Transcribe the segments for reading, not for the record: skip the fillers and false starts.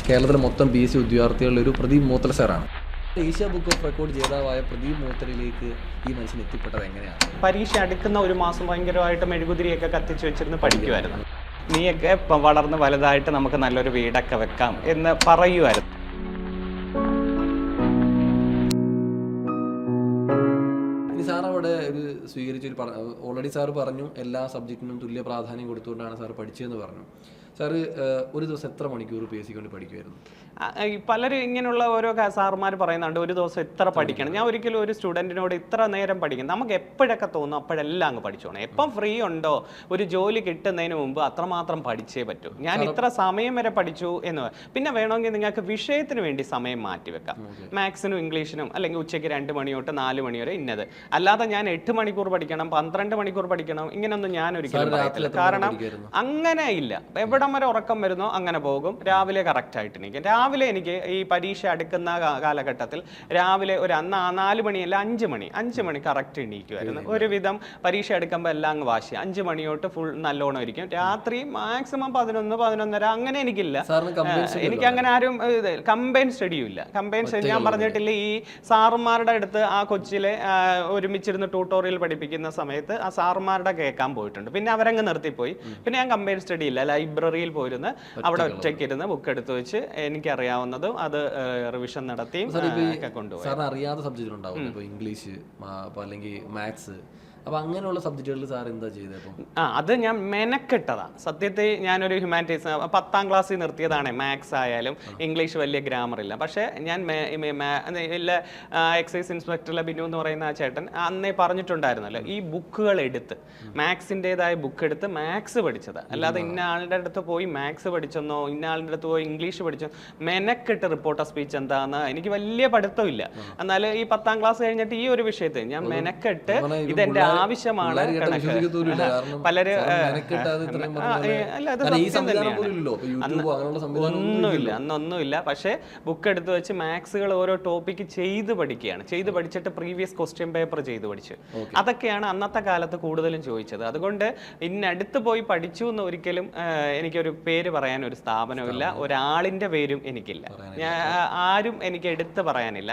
കേരളത്തിലെ മൊത്തം PSC ഉദ്യോഗാർത്ഥികളുടെ ഒരു പ്രദീപ് മൂത്തല സാറാണ്. ഏഷ്യ ബുക്ക് ഓഫ് റെക്കോർഡ് ജേതാവായ പ്രദീപ് മൂത്തലയിലേക്ക് ഈ മനുഷ്യൻ എത്തിപ്പെട്ടത് എങ്ങനെയാണ്? പരീക്ഷ അടുക്കുന്ന ഒരു മാസം ഭയങ്കരമായിട്ട് മെഴുകുതിരിയൊക്കെ കത്തിച്ച് വെച്ചിരുന്ന് പഠിക്കുമായിരുന്നു. നീയൊക്കെ ഇപ്പം വളർന്ന് വലുതായിട്ട് നമുക്ക് നല്ലൊരു വീടൊക്കെ വെക്കാം എന്ന് പറയുമായിരുന്നു. സാർ അവിടെ ഒരു സ്വീകരിച്ചൊരു ഓൾറെഡി സാറ് പറഞ്ഞു എല്ലാ സബ്ജക്റ്റിനും തുല്യ പ്രാധാന്യം കൊടുത്തുകൊണ്ടാണ് സാർ പഠിച്ചതെന്ന് പറഞ്ഞു. സാറ് ഒരു ദിവസം എത്ര മണിക്കൂർ PSC കൊണ്ട് പഠിക്കുമായിരുന്നു? പലരും ഇങ്ങനെയുള്ള ഓരോ സാറുമാർ പറയുന്നുണ്ട് ഒരു ദിവസം എത്ര പഠിക്കണം. ഞാൻ ഒരിക്കലും ഒരു സ്റ്റുഡൻറ്റിനോട് ഇത്ര നേരം പഠിക്കണം, നമുക്ക് എപ്പോഴൊക്കെ തോന്നും അപ്പോഴെല്ലാം അങ്ങ് പഠിച്ചോണം. എപ്പം ഫ്രീ ഉണ്ടോ ഒരു ജോലി കിട്ടുന്നതിന് മുമ്പ് അത്രമാത്രം പഠിച്ചേ പറ്റൂ. ഞാൻ ഇത്ര സമയം വരെ പഠിച്ചു എന്ന്. പിന്നെ വേണമെങ്കിൽ നിങ്ങൾക്ക് വിഷയത്തിന് വേണ്ടി സമയം മാറ്റിവെക്കാം. മാത്സിനും ഇംഗ്ലീഷിനും അല്ലെങ്കിൽ ഉച്ചയ്ക്ക് 2 മണി തൊട്ട് 4 മണി വരെ ഇന്നത്. അല്ലാതെ ഞാൻ 8 മണിക്കൂർ പഠിക്കണം 12 മണിക്കൂർ പഠിക്കണം ഇങ്ങനൊന്നും ഞാൻ ഒരിക്കലും പറയത്തില്ല. കാരണം അങ്ങനെ ഇല്ല. എവിടം വരെ ഉറക്കം വരുന്നോ അങ്ങനെ പോകും. രാവിലെ കറക്റ്റായിട്ട് എണീക്കും. രാവിലെ എനിക്ക് ഈ പരീക്ഷ അടുക്കുന്ന കാലഘട്ടത്തിൽ രാവിലെ ഒരു 4 മണിയല്ല 5 മണി കറക്റ്റ് എണീക്കുമായിരുന്നു. ഒരുവിധം പരീക്ഷ എടുക്കുമ്പോൾ എല്ലാം അങ്ങ് വാശി 5 മണി തൊട്ട് ഫുൾ നല്ലോണം ഇരിക്കും. രാത്രി മാക്സിമം 11-11:30 അങ്ങനെ എനിക്കില്ല. എനിക്ക് അങ്ങനെ ആരും കമ്പൈൻ സ്റ്റഡിയും ഇല്ല. കമ്പൈൻ സ്റ്റഡി ഞാൻ പറഞ്ഞിട്ടില്ല. ഈ സാറുമാരുടെ അടുത്ത് ആ കൊച്ചിലെ ഒരുമിച്ചിരുന്ന് ട്യൂട്ടോറിയൽ പഠിപ്പിക്കുന്ന സമയത്ത് ആ സാറുമാരുടെ കേൾക്കാൻ പോയിട്ടുണ്ട്. പിന്നെ അവരങ്ങ് നിർത്തിപ്പോയി. പിന്നെ ഞാൻ കമ്പൈൻ സ്റ്റഡി ഇല്ല. ലൈബ്രറിയിൽ പോയിരുന്ന് അവിടെ ഒറ്റയ്ക്കിരുന്ന് ബുക്ക് എടുത്ത് വെച്ച് എനിക്കറിയാവുന്നതും അത് റിവിഷൻ നടത്തിയും ഒക്കെ കൊണ്ടുപോയി. സാറിന് അറിയാത്ത സബ്ജക്റ്റ് ഉണ്ടാവും, ഇപ്പോൾ ഇംഗ്ലീഷ് അല്ലെങ്കിൽ മാത്സ്. അപ്പോൾ അങ്ങനെയുള്ള സബ്ജക്റ്റുകളിൽ സാർ എന്താ ചെയ്തത്? അത് ഞാൻ മെനക്കെട്ടതാ. സത്യത്തിൽ ഞാനൊരു ഹ്യൂമാനിറ്റീസ് 10ാം ക്ലാസ്സിൽ നിർത്തിയതാണ്. മാത്സ് ആയാലും ഇംഗ്ലീഷ് വലിയ ഗ്രാമർ ഇല്ല. പക്ഷേ ഞാൻ എക്സൈസ് ഇൻസ്പെക്ടറിലെ ബിനു എന്ന് പറയുന്ന ആ ചേട്ടൻ അന്നേ പറഞ്ഞിട്ടുണ്ടായിരുന്നല്ലോ, ഈ ബുക്കുകൾ എടുത്ത് മാത്സിൻ്റെതായ ബുക്ക് എടുത്ത് മാത്സ് പഠിച്ചത്. അല്ലാതെ ഇന്ന ആളുടെ അടുത്ത് പോയി മാത്സ് പഠിച്ചെന്നോ ഇന്ന ആളുടെ അടുത്ത് പോയി ഇംഗ്ലീഷ് പഠിച്ചോ മെനക്കെട്ട് റിപ്പോർട്ട് ഓഫ് സ്പീച്ച് എന്താന്ന് എനിക്ക് വലിയ പഠിത്തമില്ല. എന്നാൽ ഈ 10ാം ക്ലാസ് കഴിഞ്ഞിട്ട് ഈ ഒരു വിഷയത്തിൽ ഞാൻ മെനക്കെട്ട് ഇതെന്റെ ആവശ്യമാണ്. പലര് അന്നൊന്നുമില്ല. പക്ഷെ ബുക്ക് എടുത്ത് വെച്ച് മാത്സുകൾ ഓരോ ടോപ്പിക്ക് ചെയ്ത് പഠിക്കുകയാണ്. ചെയ്ത് പഠിച്ചിട്ട് പ്രീവിയസ് ക്വസ്റ്റ്യൻ പേപ്പർ ചെയ്ത് പഠിച്ചു. അതൊക്കെയാണ് അന്നത്തെ കാലത്ത് കൂടുതലും ചോദിച്ചത്. അതുകൊണ്ട് ഇന്നടുത്ത് പോയി പഠിച്ചു എന്ന് ഒരിക്കലും എനിക്കൊരു പേര് പറയാൻ ഒരു സ്ഥാപനമില്ല, ഒരാളിന്റെ പേരും എനിക്കില്ല. ആരും എനിക്ക് എടുത്ത് പറയാനില്ല.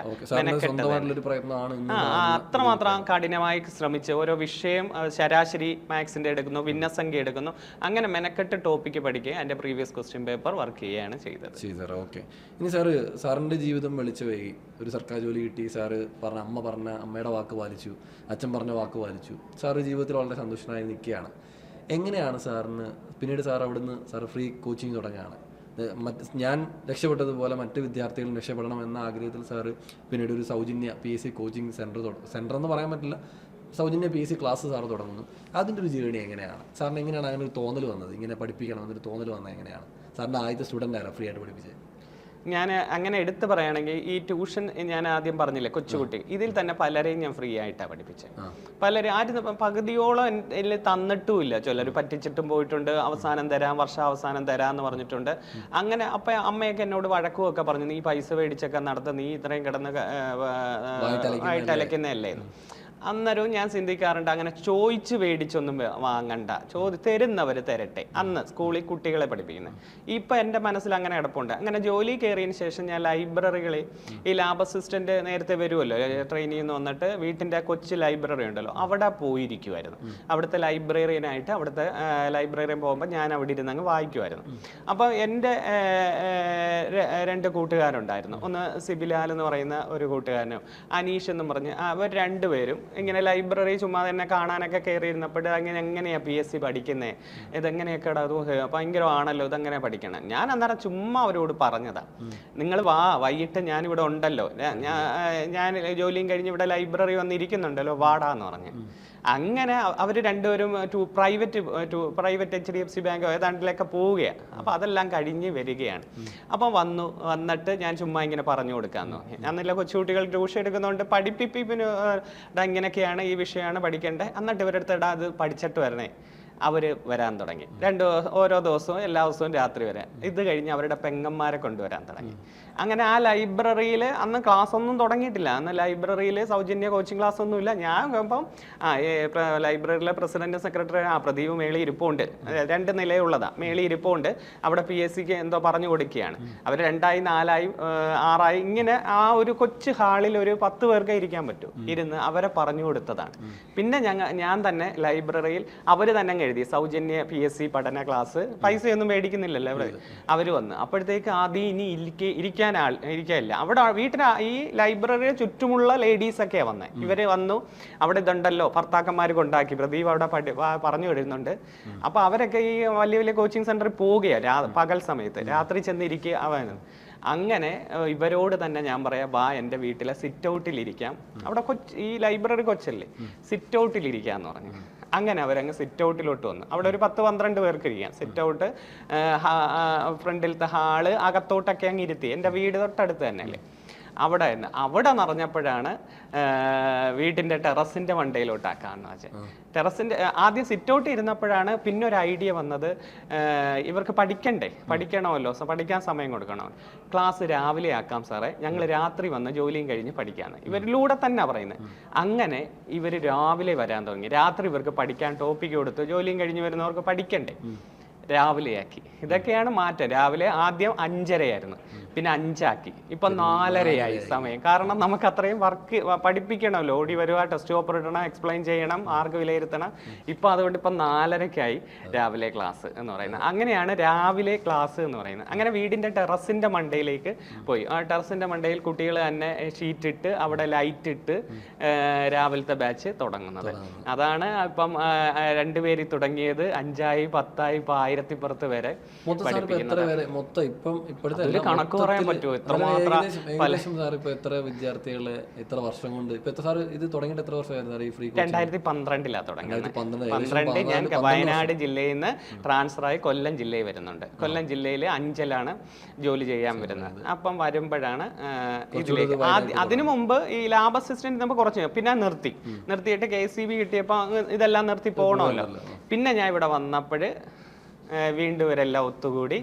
അത്രമാത്രം കഠിനമായി ശ്രമിച്ച് ഓരോ വിഷയം ശരാശരി മാത്സിന്റെ എടുക്കുന്നു, ഭിന്നസംഖ്യ എടുക്കുന്നു, അങ്ങനെ മെനക്കെട്ട് ടോപ്പിക്ക് പഠിക്കുക, എൻ്റെ പ്രീവിയസ് ക്വസ്റ്റ്യൻ പേപ്പർ വർക്ക് ചെയ്യുകയാണ് ചെയ്തത്. ഓക്കെ. ഇനി സാറിന്റെ ജീവിതം വെളിച്ചു പോയി, ഒരു സർക്കാർ ജോലി കിട്ടി, സാറ് പറഞ്ഞ അമ്മയുടെ വാക്ക് പാലിച്ചു, അച്ഛൻ പറഞ്ഞ വാക്ക് പാലിച്ചു, സാറ് ജീവിതത്തിൽ വളരെ സന്തുഷ്ടനായി നിൽക്കുകയാണ്. എങ്ങനെയാണ് സാറിന് പിന്നീട് അവിടുന്ന് ഫ്രീ കോച്ചിങ് തുടങ്ങുകയാണ്? ഞാൻ രക്ഷപ്പെട്ടതുപോലെ മറ്റ് വിദ്യാർത്ഥികളും രക്ഷപ്പെടണം എന്ന ആഗ്രഹത്തിൽ സാറ് പിന്നീട് ഒരു സൗജന്യ PSC കോച്ചിങ് സെൻറ്റർ എന്ന് പറയാൻ പറ്റില്ല, സൗജന്യ PSC ക്ലാസ് സാറ് തുടങ്ങുന്നു. അതിൻ്റെ ഒരു ജേണി എങ്ങനെയാണ്? സാറിന് എങ്ങനെയാണ് അങ്ങനെ ഒരു തോന്നൽ വന്നത്, ഇങ്ങനെ പഠിപ്പിക്കണം എന്നൊരു തോന്നൽ വന്നത് എങ്ങനെയാണ്? സാറിൻ്റെ ആദ്യത്തെ സ്റ്റുഡൻ്റ് ആയിരുന്നു ഫ്രീ ആയിട്ട് പഠിപ്പിച്ചത്? ഞാൻ അങ്ങനെ എടുത്ത് പറയുകയാണെങ്കിൽ ഈ ട്യൂഷൻ ഞാൻ ആദ്യം പറഞ്ഞില്ലേ കൊച്ചുകുട്ടി, ഇതിൽ തന്നെ പലരെയും ഞാൻ ഫ്രീ ആയിട്ടാണ് പഠിപ്പിച്ചത്. പലരും ആരും പകുതിയോളം ഇതിൽ തന്നിട്ടുമില്ല. ചിലർ പറ്റിച്ചിട്ടും പോയിട്ടുണ്ട്. അവസാനം തരാം, വർഷാവസാനം തരാമെന്ന് പറഞ്ഞിട്ടുണ്ട്. അങ്ങനെ അപ്പം അമ്മയൊക്കെ എന്നോട് വഴക്കുമൊക്കെ പറഞ്ഞു, നീ പൈസ മേടിച്ചൊക്കെ നടത്തുക, നീ ഇത്രയും കിടന്ന് ആയിട്ടലക്കുന്നതല്ലേ. അന്നേരവും ഞാൻ ചിന്തിക്കാറുണ്ട്, അങ്ങനെ ചോദിച്ച് മേടിച്ചൊന്നും വാങ്ങണ്ട, തരുന്നവർ തരട്ടെ. അന്ന് സ്കൂളിൽ കുട്ടികളെ പഠിപ്പിക്കുന്നത്. ഇപ്പം എൻ്റെ മനസ്സിൽ അങ്ങനെ കിടപ്പുണ്ട്. അങ്ങനെ ജോലി കയറിയതിന് ശേഷം ഞാൻ ലൈബ്രറികളിൽ ഈ ലാബ് അസിസ്റ്റൻ്റ് നേരത്തെ വരുമല്ലോ, ട്രെയിനിൽ നിന്ന് വന്നിട്ട് വീട്ടിൻ്റെ കൊച്ചു ലൈബ്രറി ഉണ്ടല്ലോ, അവിടെ പോയിരിക്കുമായിരുന്നു. അവിടുത്തെ ലൈബ്രറിയനായിട്ട് അവിടുത്തെ ലൈബ്രറിയിൽ പോകുമ്പോൾ ഞാൻ അവിടെ ഇരുന്ന് അങ്ങ് വായിക്കുമായിരുന്നു. അപ്പോൾ എൻ്റെ 2 കൂട്ടുകാരുണ്ടായിരുന്നു. ഒന്ന് സിബിലാൽ എന്ന് പറയുന്ന ഒരു കൂട്ടുകാരനും അനീഷ് എന്നും പറഞ്ഞ് അവർ 2 പേരും ഇങ്ങനെ ലൈബ്രറി ചുമ്മാ തന്നെ കാണാനൊക്കെ കയറിയിരുന്നപ്പോൾ എങ്ങനെയാ PSC പഠിക്കുന്നത്, ഇതെങ്ങനെയൊക്കെ അത് ഭയങ്കരമാണല്ലോ, ഇതെങ്ങനെ പഠിക്കണം. ഞാൻ അന്നേരം ചുമ്മാ അവരോട് പറഞ്ഞതാ, നിങ്ങൾ വൈകിട്ട് ഞാനിവിടെ ഉണ്ടല്ലോ, ഞാൻ ജോലിയും കഴിഞ്ഞ് ഇവിടെ ലൈബ്രറി വന്നിരിക്കുന്നുണ്ടല്ലോ, വാടാന്ന് പറഞ്ഞ്. അങ്ങനെ അവർ 2 പേരും പ്രൈവറ്റ് HDFC ബാങ്കോ ഏതാണ്ടിലൊക്കെ പോവുകയാണ്. അപ്പോൾ അതെല്ലാം കഴിഞ്ഞ് വരികയാണ്. അപ്പം വന്നിട്ട് ഞാൻ ചുമ്മാ ഇങ്ങനെ പറഞ്ഞു കൊടുക്കാമെന്ന് പറഞ്ഞു. അന്നില്ല കൊച്ചുകുട്ടികൾ ട്യൂഷൻ എടുക്കുന്നതുകൊണ്ട് പഠിപ്പിപ്പിന് ഇങ്ങനെയൊക്കെയാണ്, ഈ വിഷയമാണ് പഠിക്കേണ്ടത്, എന്നിട്ട് ഇവരെടുത്ത് അത് പഠിച്ചിട്ട് വരണേ. അവർ വരാൻ തുടങ്ങി. ഓരോ ദിവസവും എല്ലാ ദിവസവും രാത്രി വരാൻ. ഇത് കഴിഞ്ഞ് അവരുടെ പെങ്ങന്മാരെ കൊണ്ടുവരാൻ തുടങ്ങി. അങ്ങനെ ആ ലൈബ്രറിയിൽ അന്ന് ക്ലാസ് ഒന്നും തുടങ്ങിയിട്ടില്ല. അന്ന് ലൈബ്രറിയിൽ സൗജന്യ കോച്ചിങ് ക്ലാസ് ഒന്നുമില്ല. ഞാൻ ഇപ്പം ലൈബ്രറിയിലെ പ്രസിഡന്റ് സെക്രട്ടറി പ്രദീപ് മേളി ഇരിപ്പുണ്ട്, 2 നിലയുള്ളതാണ്, മേളി ഇരിപ്പുണ്ട്. അവിടെ PSCക്ക് എന്തോ പറഞ്ഞു കൊടുക്കുകയാണ്. അവർ 2 4 6 ഇങ്ങനെ ആ ഒരു കൊച്ചു ഹാളിൽ ഒരു 10 പേർക്ക് ഇരിക്കാൻ പറ്റും. ഇരുന്ന് അവരെ പറഞ്ഞു കൊടുത്തതാണ്. പിന്നെ ഞാൻ തന്നെ ലൈബ്രറിയിൽ അവർ തന്നെ എഴുതി സൗജന്യ PSC പഠന ക്ലാസ്, പൈസയൊന്നും മേടിക്കുന്നില്ലല്ലോ അവർ വന്ന്. അപ്പോഴത്തേക്ക് ആദ്യം ഇനി ഇരിക്കാനില്ല. അവിടെ ഈ ലൈബ്രറിയുടെ ചുറ്റുമുള്ള ലേഡീസൊക്കെയാണ് വന്നത്. ഇവര് വന്നു, അവിടെ ഇതുണ്ടല്ലോ ഭർത്താക്കന്മാർ കൊണ്ടാക്കി, പ്രദീപ് അവിടെ പറഞ്ഞു വരുന്നുണ്ട്. അപ്പൊ അവരൊക്കെ ഈ വലിയ വലിയ കോച്ചിങ് സെന്ററിൽ പോവുകയാണ് പകൽ സമയത്ത്, രാത്രി ചെന്നിരിക്കുക. അങ്ങനെ ഇവരോട് തന്നെ ഞാൻ പറയാം, വാ എൻ്റെ വീട്ടിലെ സിറ്റ് ഔട്ടിലിരിക്കാം. അവിടെ ഈ ലൈബ്രറി കൊച്ചല്ലേ, സിറ്റ് ഔട്ടിലിരിക്കാന്ന് പറഞ്ഞു. അങ്ങനെ അവരങ്ങ് സിറ്റ് ഔട്ടിലോട്ട് വന്നു. അവിടെ ഒരു 10-12 പേർക്ക് ഇരിക്കാം. സിറ്റ് ഔട്ട്, ഫ്രണ്ടിലത്തെ ഹാള്, അകത്തോട്ടൊക്കെ അങ്ങ് ഇരുത്തി. എൻ്റെ വീട് തൊട്ടടുത്ത് തന്നെയല്ലേ. അവിടെ നിറഞ്ഞപ്പോഴാണ് വീട്ടിൻ്റെ ടെറസിൻ്റെ മണ്ടയിലോട്ടാക്കാന്ന് വെച്ചാൽ. ടെറസിൻ്റെ ആദ്യം സിറ്റ് ഔട്ട് ഇരുന്നപ്പോഴാണ് പിന്നെ ഒരു ഐഡിയ വന്നത്, ഇവർക്ക് പഠിക്കണമല്ലോ, പഠിക്കാൻ സമയം കൊടുക്കണം. ക്ലാസ് രാവിലെ ആക്കാം സാറേ, ഞങ്ങൾ രാത്രി വന്ന് ജോലിയും കഴിഞ്ഞ് പഠിക്കാമെന്ന് ഇവരിലൂടെ തന്നെ പറയുന്നത്. അങ്ങനെ ഇവർ രാവിലെ വരാൻ തുടങ്ങി. രാത്രി ഇവർക്ക് പഠിക്കാൻ ടോപ്പിക്ക് കൊടുത്ത്, ജോലിയും കഴിഞ്ഞ് വരുന്നവർക്ക് പഠിക്കണ്ടേ, രാവിലെയാക്കി. ഇതൊക്കെയാണ് മാറ്റം. രാവിലെ ആദ്യം 5:30 പിന്നെ 5 ആക്കി, ഇപ്പൊ 4:30 സമയം. കാരണം നമുക്ക് അത്രയും വർക്ക് പഠിപ്പിക്കണമല്ലോ, ഓടി വരുക, ടെസ്റ്റ് പേപ്പർ ഇടണം, എക്സ്പ്ലെയിൻ ചെയ്യണം, മാർക്ക് വിലയിരുത്തണം. ഇപ്പൊ അതുകൊണ്ട് ഇപ്പൊ 4:30 രാവിലെ ക്ലാസ് എന്ന് പറയുന്നത്. അങ്ങനെയാണ് രാവിലെ ക്ലാസ് എന്ന് പറയുന്നത്. അങ്ങനെ വീടിന്റെ ടെറസിന്റെ മണ്ടയിലേക്ക് പോയി. ആ ടെറസിന്റെ മണ്ടയിൽ കുട്ടികൾ തന്നെ ഷീറ്റ് ഇട്ട് അവിടെ ലൈറ്റ് ഇട്ട് രാവിലത്തെ ബാച്ച് തുടങ്ങുന്നത്. അതാണ് ഇപ്പം 2 പേര് തുടങ്ങിയത് 5 10 ഇപ്പൊ 1000 വരെ കണക്ക് പറയാൻ പറ്റുമോ? എത്രമാത്രം എത്ര വിദ്യാർത്ഥികളെ എത്ര വർഷം കൊണ്ട് ഇത് തുടങ്ങിയിട്ട് എത്ര വർഷമായിരുന്നു? 2012 തുടങ്ങിയത്. 2012 ഞാൻ വയനാട് ജില്ലയിൽ നിന്ന് ട്രാൻസ്ഫർ ആയി കൊല്ലം ജില്ലയിൽ വരുന്നുണ്ട്. കൊല്ലം ജില്ലയിൽ അഞ്ചലാണ് ജോലി ചെയ്യാൻ വരുന്നത്. അപ്പം വരുമ്പോഴാണ് ഇതിലേക്ക്. അതിനു മുമ്പ് ഈ ലാബ് അസിസ്റ്റന്റ് നമ്മൾ കുറച്ച് പിന്നെ നിർത്തിയിട്ട് KCB കിട്ടിയപ്പോൾ ഇതെല്ലാം നിർത്തി പോകണമല്ലോ. പിന്നെ ഞാൻ ഇവിടെ വന്നപ്പോൾ വീണ്ടും ഇവരെല്ലാം ഒത്തുകൂടി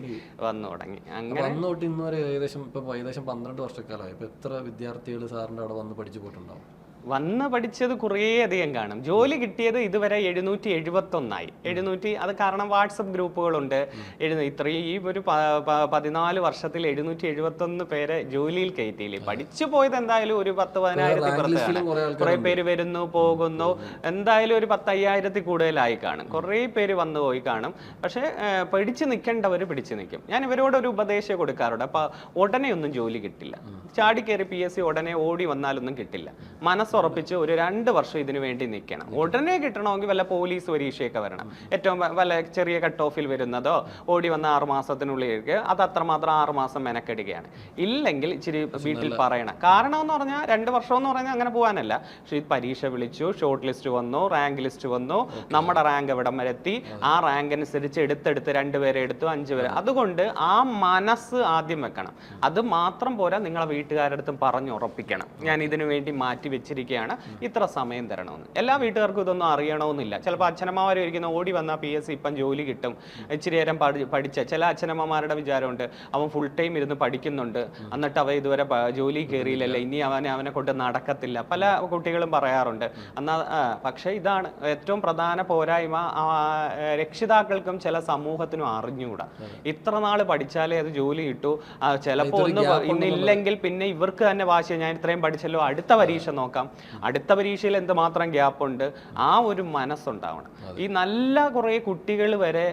വന്നു തുടങ്ങി. അങ്ങനെ വന്നോട്ട് ഇന്ന് വരെ ഏകദേശം 12 വർഷക്കാലമായി. ഇപ്പൊ എത്ര വിദ്യാർത്ഥികൾ സാറിന്റെ അവിടെ വന്ന് പഠിച്ചു പോയിട്ടുണ്ടാവും? വന്ന് പഠിച്ചത് കുറേ അധികം കാണും. ജോലി കിട്ടിയത് ഇതുവരെ 771 അത് കാരണം വാട്സപ്പ് ഗ്രൂപ്പുകളുണ്ട്. ഈ ഒരു 14 വർഷത്തിൽ 771 പേരെ ജോലിയിൽ കയറ്റിയില്ലേ. പഠിച്ചു പോയത് എന്തായാലും ഒരു 10,000-15,000 പുറത്താണ്. കുറെ പേര് വരുന്നു പോകുന്നു, എന്തായാലും ഒരു 10,000 കൂടുതലായി കാണും. കുറേ പേര് വന്നു പോയി കാണും. പക്ഷെ പിടിച്ചു നിൽക്കേണ്ടവർ പിടിച്ചു നിൽക്കും. ഞാൻ ഇവരോടൊരു ഉപദേശം കൊടുക്കാറുണ്ട്. അപ്പൊ ഉടനെ ഒന്നും ജോലി കിട്ടില്ല. ചാടിക്കേറി PSC ഉടനെ ഓടി വന്നാലൊന്നും കിട്ടില്ല. മനസ്സുറപ്പിച്ച് ഒരു 2 വർഷം ഇതിനു വേണ്ടി നിൽക്കണം. ഉടനെ കിട്ടണമെങ്കിൽ വല്ല പോലീസ് പരീക്ഷയൊക്കെ വരണം. ഏറ്റവും വല്ല ചെറിയ കട്ട് ഓഫിൽ വരുന്നതോ ഓടി വന്ന 6 മാസത്തിനുള്ളിലേക്ക് അത് അത്രമാത്രം 6 മാസം മെനക്കെടുകയാണ്. ഇല്ലെങ്കിൽ ഇച്ചിരി വീട്ടിൽ പറയണം. കാരണം എന്ന് പറഞ്ഞാൽ 2 വർഷം എന്ന് പറഞ്ഞാൽ അങ്ങനെ പോകാനല്ല. പക്ഷേ പരീക്ഷ വിളിച്ചു, ഷോർട്ട് ലിസ്റ്റ് വന്നു, റാങ്ക് ലിസ്റ്റ് വന്നു, നമ്മുടെ റാങ്ക് എവിടം വരെ എത്തി, ആ റാങ്ക് അനുസരിച്ച് എടുത്ത് 2 പേരെ എടുത്തു, 5 പേരെ. അതുകൊണ്ട് ആ മനസ്സ് ആദ്യം വെക്കണം. അത് മാത്രം പോരാ, നിങ്ങളെ വീട്ടുകാരുടെ അടുത്തും പറഞ്ഞുറപ്പിക്കണം, ഞാൻ ഇതിനു വേണ്ടി മാറ്റി വെച്ചിരിക്കുകയാണ്, ഇത്ര സമയം തരണമെന്ന്. എല്ലാ വീട്ടുകാർക്കും ഇതൊന്നും അറിയണമെന്നില്ല. ചിലപ്പോൾ അച്ഛനമ്മമാർ ഇരിക്കുന്ന ഓടി വന്നാൽ PSC ഇപ്പം ജോലി കിട്ടും, ഇച്ചിരി നേരം പഠിച്ച ചില അച്ഛനമ്മമാരുടെ വിചാരമുണ്ട്, അവൻ ഫുൾ ടൈം ഇരുന്ന് പഠിക്കുന്നുണ്ട്, എന്നിട്ട് അവ ഇതുവരെ ജോലി കയറിയില്ലല്ല, ഇനി അവനെ കൊണ്ട് നടക്കത്തില്ല. പല കുട്ടികളും പറയാറുണ്ട്. പക്ഷേ ഇതാണ് ഏറ്റവും പ്രധാന പോരായ്മ. രക്ഷിതാക്കൾക്കും ചില സമൂഹത്തിനും അറിഞ്ഞുകൂടാ. ഇത്ര നാൾ പഠിച്ചാലേ അത് ജോലി കിട്ടൂ. ചിലപ്പോൾ ഇന്നില്ലെങ്കിൽ പിന്നെ ഇവർക്ക് തന്നെ വാശിയ, ഞാൻ ഇത്രയും പഠിച്ചല്ലോ, അടുത്ത പരീക്ഷ നോക്കാം, അടുത്ത പരീക്ഷയിൽ എന്തുമാത്രം ഗ്യാപ്പുണ്ട്, ആ ഒരു മനസ്സുണ്ടാവണം. ഈ നല്ല കുറേ കുട്ടികൾ വരെ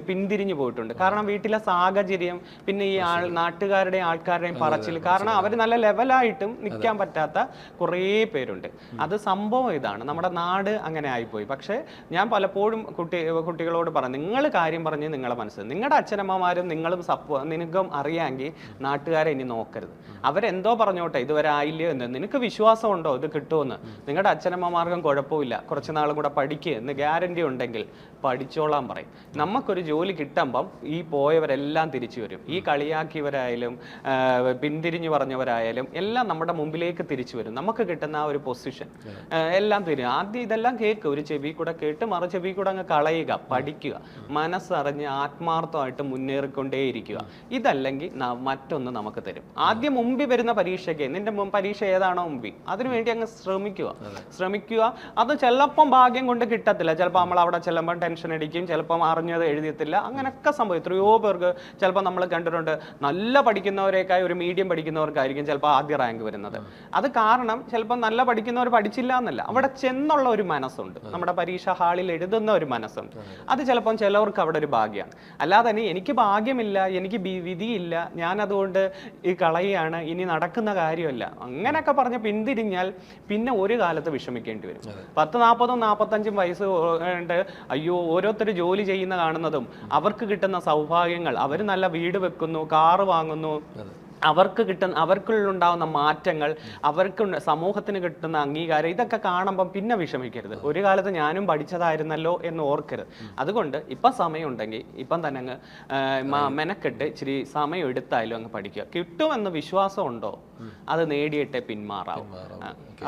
പിന്തിരിഞ്ഞു പോയിട്ടുണ്ട്. കാരണം വീട്ടിലെ സാഹചര്യം, പിന്നെ ഈ നാട്ടുകാരുടെയും ആൾക്കാരുടെയും പറച്ചിൽ കാരണം അവർ നല്ല ലെവലായിട്ടും നിൽക്കാൻ പറ്റാത്ത കുറേ പേരുണ്ട്. അത് സംഭവം ഇതാണ്, നമ്മുടെ നാട് അങ്ങനെ ആയിപ്പോയി. പക്ഷേ ഞാൻ പലപ്പോഴും കുട്ടികളോട് പറഞ്ഞു, നിങ്ങൾ കാര്യം പറഞ്ഞ് നിങ്ങളെ മനസ്സിൽ നിങ്ങളുടെ അച്ഛനമ്മമാരും നിനക്കും അറിയാമെങ്കിൽ നാട്ടുകാരെ ഇനി നോക്കരുത്. അവരെന്തോ പറഞ്ഞോട്ടെ, ഇതുവരെ ആയില്ലയോ എന്ന്. നിനക്ക് വിശ്വാസം ഉണ്ടോ, ഇത് കിട്ടുമെന്ന്. നിങ്ങളുടെ അച്ഛനമ്മമാർക്കും കുഴപ്പമില്ല, കുറച്ച് നാളും കൂടെ പഠിക്കുക എന്ന് ഗ്യാരണ്ടി ഉണ്ടെങ്കിൽ പഠിച്ചോളാൻ പറയും. നമുക്കൊരു ജോലി കിട്ടുമ്പം ഈ പോയവരെല്ലാം തിരിച്ചു വരും. ഈ കളിയാക്കിയവരായാലും പിന്തിരിഞ്ഞു പറഞ്ഞവരായാലും എല്ലാം നമ്മുടെ മുമ്പിലേക്ക് തിരിച്ചു വരും. നമുക്ക് കിട്ടുന്ന ആ ഒരു പൊസിഷൻ എല്ലാം തരും. ആദ്യം ഇതെല്ലാം കേൾക്കുക, ഒരു ചെവി കൂടെ കേട്ട് മറു ചെവി കൂടെ അങ്ങ് കളയുക, പഠിക്കുക, മനസ്സറിഞ്ഞ് ആത്മാർത്ഥമായിട്ട് മുന്നേറിക്കൊണ്ടേയിരിക്കുക. ഇതല്ലെങ്കിൽ മറ്റൊന്ന് നമുക്ക് തരും. ആദ്യം മുമ്പിൽ വരുന്ന പരീക്ഷയ്ക്ക് നിന്റെ പരീക്ഷ ഏതാണോ മുമ്പിൽ, അതിനുവേണ്ടി അങ്ങ് ശ്രമിക്കുക. അത് ചിലപ്പം ഭാഗ്യം കൊണ്ട് കിട്ടത്തില്ല, ചിലപ്പോൾ നമ്മൾ അവിടെ ചെല്ലുമ്പോൾ ടെൻഷൻ അടിക്കും, ചിലപ്പം അറിഞ്ഞത് എഴുതിയത്തില്ല, അങ്ങനെയൊക്കെ സംഭവം. എത്രയോ പേർക്ക് ചിലപ്പോൾ നമ്മൾ കണ്ടിട്ടുണ്ട്, നല്ല പഠിക്കുന്നവരേക്കായി ഒരു മീഡിയം പഠിക്കുന്നവർക്കായിരിക്കും ചിലപ്പോൾ ആദ്യ റാങ്ക് വരുന്നത്. അത് കാരണം ചിലപ്പോൾ നല്ല പഠിക്കുന്നവർ പഠിച്ചില്ല എന്നല്ല, അവിടെ ചെന്നുള്ള ഒരു മനസ്സുണ്ട്, നമ്മുടെ പരീക്ഷാ ഹാളിൽ എഴുതുന്ന ഒരു മനസ്സുണ്ട്. അത് ചിലപ്പം ചിലവർക്ക് അവിടെ ഒരു ഭാഗ്യമാണ്. അല്ലാതെ തന്നെ എനിക്ക് ഭാഗ്യമില്ല, എനിക്ക് വിധിയില്ല, ഞാൻ അതുകൊണ്ട് ഈ കളയാണ്, ഇനി നടക്കുന്ന കാര്യമല്ല, അങ്ങനെയൊക്കെ പറഞ്ഞ് പിന്തിരിഞ്ഞാൽ പിന്നെ ഒരു കാലത്ത് വിഷമിക്കേണ്ടി വരും. 10, 40, 45 വയസ്സ് കൊണ്ട് അയ്യോ ഓരോരുത്തർ ജോലി ചെയ്യുന്ന കാണുന്നതും അവർക്ക് കിട്ടുന്ന സൗഭാഗ്യങ്ങൾ, അവർ നല്ല വീട് വെക്കുന്നു, കാറ് വാങ്ങുന്നു, അവർക്കുണ്ടാവുന്ന മാറ്റങ്ങൾ, സമൂഹത്തിന് കിട്ടുന്ന അംഗീകാരം, ഇതൊക്കെ കാണുമ്പം പിന്നെ വിഷമിക്കരുത്. ഒരു കാലത്ത് ഞാനും പഠിച്ചതായിരുന്നല്ലോ എന്ന് ഓർക്കരുത്. അതുകൊണ്ട് ഇപ്പം സമയമുണ്ടെങ്കിൽ ഇപ്പം തന്നെ അങ്ങ് മെനക്കെട്ട് ഇച്ചിരി സമയം എടുത്തായാലും അങ്ങ് പഠിക്കുക. കിട്ടുമെന്ന് വിശ്വാസം ഉണ്ടോ, അത് നേടിയിട്ടേ പിന്മാറാവും.